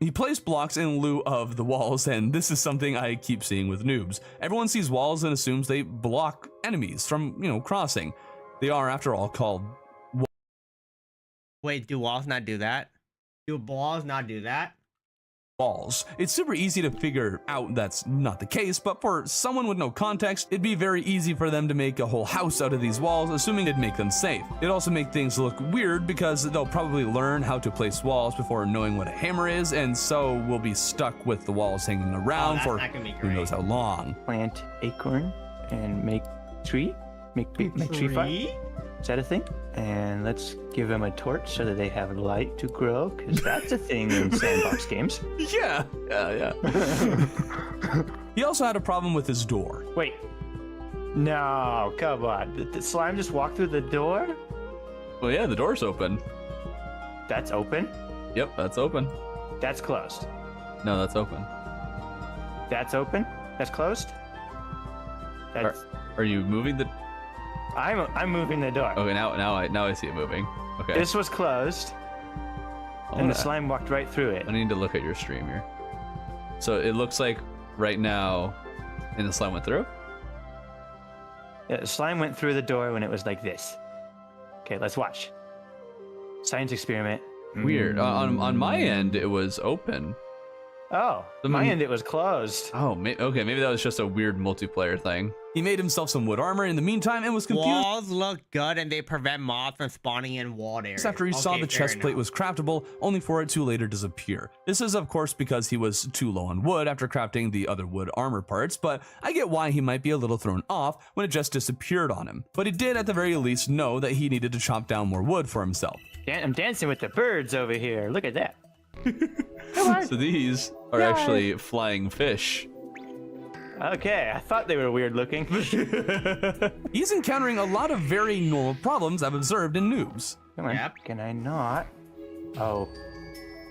He placed blocks in lieu of the walls, and this is something I keep seeing with noobs. Everyone sees walls and assumes they block enemies from, crossing. They are, after all, called... Wait, do walls not do that? Do walls not do that? walls. It's super easy to figure out that's not the case, but for someone with no context, it'd be very easy for them to make a whole house out of these walls, assuming it'd make them safe. It'd also make things look weird because they'll probably learn how to place walls before knowing what a hammer is, and so we'll be stuck with the walls hanging around for who knows how long. Plant acorn and make tree? Make tree farm? Is that a thing? And let's give them a torch so that they have light to grow, because that's a thing in sandbox games. Yeah. He also had a problem with his door. Wait. No, come on. The slime just walked through the door? Well, yeah, the door's open. That's open? Yep, that's open. That's closed. No, that's open. That's open? That's closed? That's... Are you moving the... I'm moving the door. Okay, now I see it moving. Okay. This was closed, and the slime walked right through it. I need to look at your stream here. So it looks like right now, and the slime went through? Yeah, the slime went through the door when it was like this. Okay, let's watch. Science experiment. Weird. On my end, it was open. Oh, my end it was closed. Oh, okay, maybe that was just a weird multiplayer thing. He made himself some wood armor in the meantime and was confused. Walls look good and they prevent moths from spawning in walled areas. After he saw the chest plate was craftable, only for it to later disappear. This is of course because he was too low on wood after crafting the other wood armor parts, but I get why he might be a little thrown off when it just disappeared on him. But he did at the very least know that he needed to chop down more wood for himself. I'm dancing with the birds over here. Look at that. Come on. So these are actually flying fish. Okay, I thought they were weird looking. He's encountering a lot of very normal problems I've observed in noobs. Come on, can I not? Oh,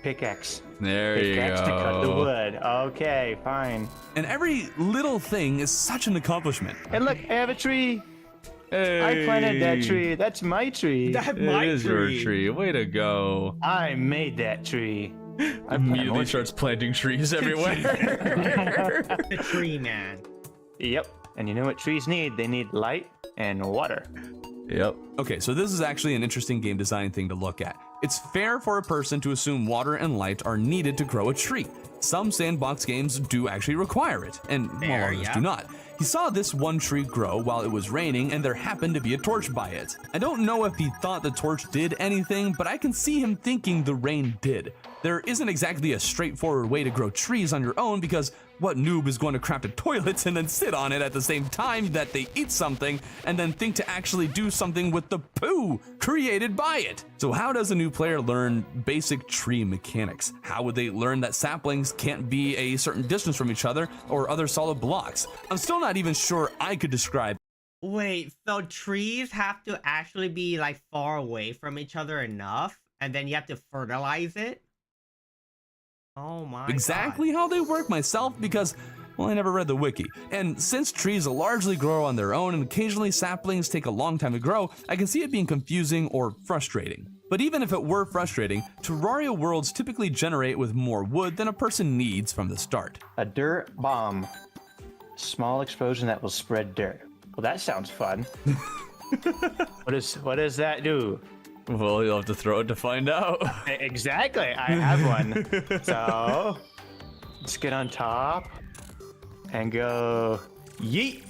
pickaxe. There you go. Pickaxe to cut the wood. Okay, fine. And every little thing is such an accomplishment. And look, I have a tree. Hey. I planted that tree. That's my tree. That's my tree. It is your tree. Way to go. I made that tree. Immediately starts planting trees everywhere. The tree man. Yep. And you know what trees need? They need light and water. Yep. Okay, so this is actually an interesting game design thing to look at. It's fair for a person to assume water and light are needed to grow a tree. Some sandbox games do actually require it, and others do not. He saw this one tree grow while it was raining, and there happened to be a torch by it. I don't know if he thought the torch did anything, but I can see him thinking the rain did. There isn't exactly a straightforward way to grow trees on your own, because what noob is going to craft a toilet and then sit on it at the same time that they eat something and then think to actually do something with the poo created by it? So how does a new player learn basic tree mechanics? How would they learn that saplings can't be a certain distance from each other or other solid blocks? I'm still not even sure I could describe. Wait, so trees have to actually be like far away from each other enough, and then you have to fertilize it? Oh my exactly how they work myself, because, well, I never read the wiki. And since trees largely grow on their own and occasionally saplings take a long time to grow, I can see it being confusing or frustrating. But even if it were frustrating, Terraria worlds typically generate with more wood than a person needs from the start. A dirt bomb. Small explosion that will spread dirt. Well, that sounds fun. What does that do? Well, you'll have to throw it to find out. Exactly, I have one. So, let's get on top and go yeet.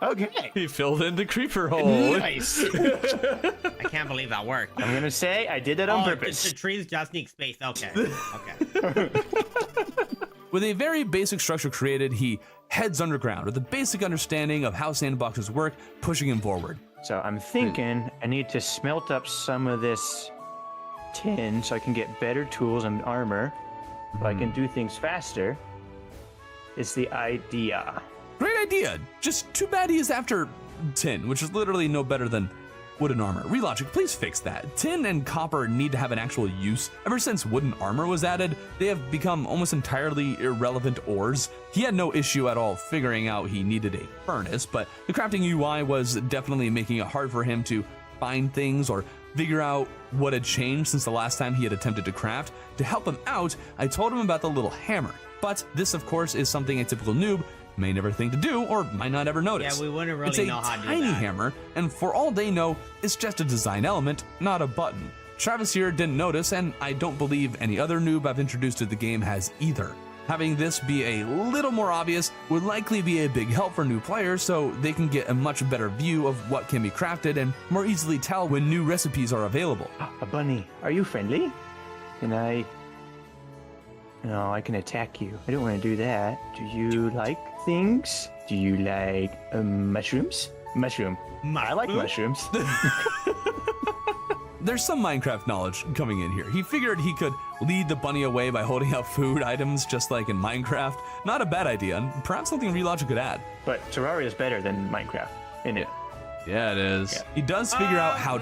Okay. He filled in the creeper hole. Nice. I can't believe that worked. I'm gonna say I did it on purpose. The trees just need space. Okay. Okay. With a very basic structure created, he heads underground with a basic understanding of how sandboxes work, pushing him forward. So I'm thinking I need to smelt up some of this tin so I can get better tools and armor, so I can do things faster. It's the idea. Great idea. Just too bad he is after tin, which is literally no better than wooden armor. Relogic, please fix that. Tin and copper need to have an actual use. Ever since wooden armor was added, they have become almost entirely irrelevant ores. He had no issue at all figuring out he needed a furnace, but the crafting UI was definitely making it hard for him to find things or figure out what had changed since the last time he had attempted to craft. To help him out, I told him about the little hammer. But this, of course, is something a typical noob may never think to do or might not ever notice. Yeah, we wouldn't really know how to do that. It's a tiny hammer, and for all they know, it's just a design element, not a button. Travis here didn't notice, and I don't believe any other noob I've introduced to the game has either. Having this be a little more obvious would likely be a big help for new players, so they can get a much better view of what can be crafted and more easily tell when new recipes are available. A bunny, are you friendly? Can I... No, I can attack you. I don't want to do that. Do you like things? Do you like mushrooms? Mushroom. I like mushrooms. There's some Minecraft knowledge coming in here. He figured he could lead the bunny away by holding up food items just like in Minecraft. Not a bad idea, and perhaps something Relogic could add. But Terraria is better than Minecraft, isn't it? Yeah, it is. Yeah. He does figure out how...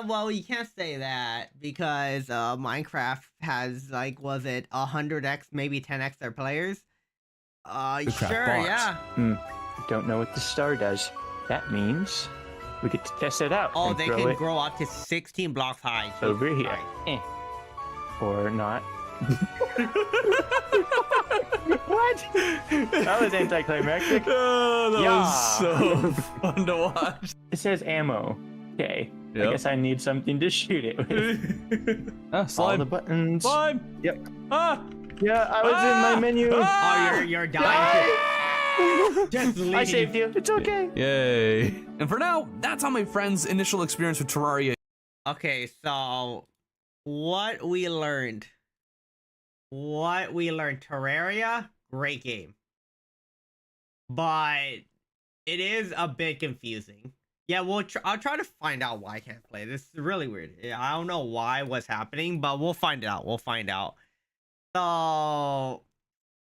well, you can't say that because Minecraft has, like, was it 100x, maybe 10x their players? Sure, yeah. Don't know what the star does. That means we get to test it out. Oh, they can grow up to 16 blocks high. Over here. Or not. What? That was anticlimactic. Oh, that was so fun to watch. It says ammo. Okay. Yep. I guess I need something to shoot it with. Slime. All the buttons. Slime. Yep. Yeah, I was in my menu. Oh, you're dying. Just leave. I saved you. It's okay. Yay. And for now, that's how my friend's initial experience with Terraria. Okay, so what we learned. Terraria, great game. But it is a bit confusing. Yeah, I'll try to find out why I can't play. This is really weird. I don't know what's happening, but we'll find it out. So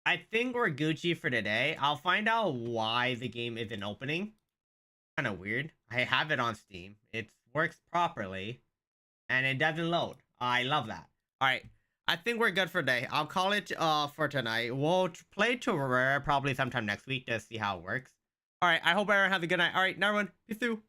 I think we're Gucci for today. I'll find out why the game isn't opening. Kind of weird. I have it on Steam. It works properly, and it doesn't load. I love that. All right, I think we're good for today. I'll call it for tonight. We'll play Terraria probably sometime next week to see how it works. All right, I hope everyone has a good night. All right, everyone, peace through.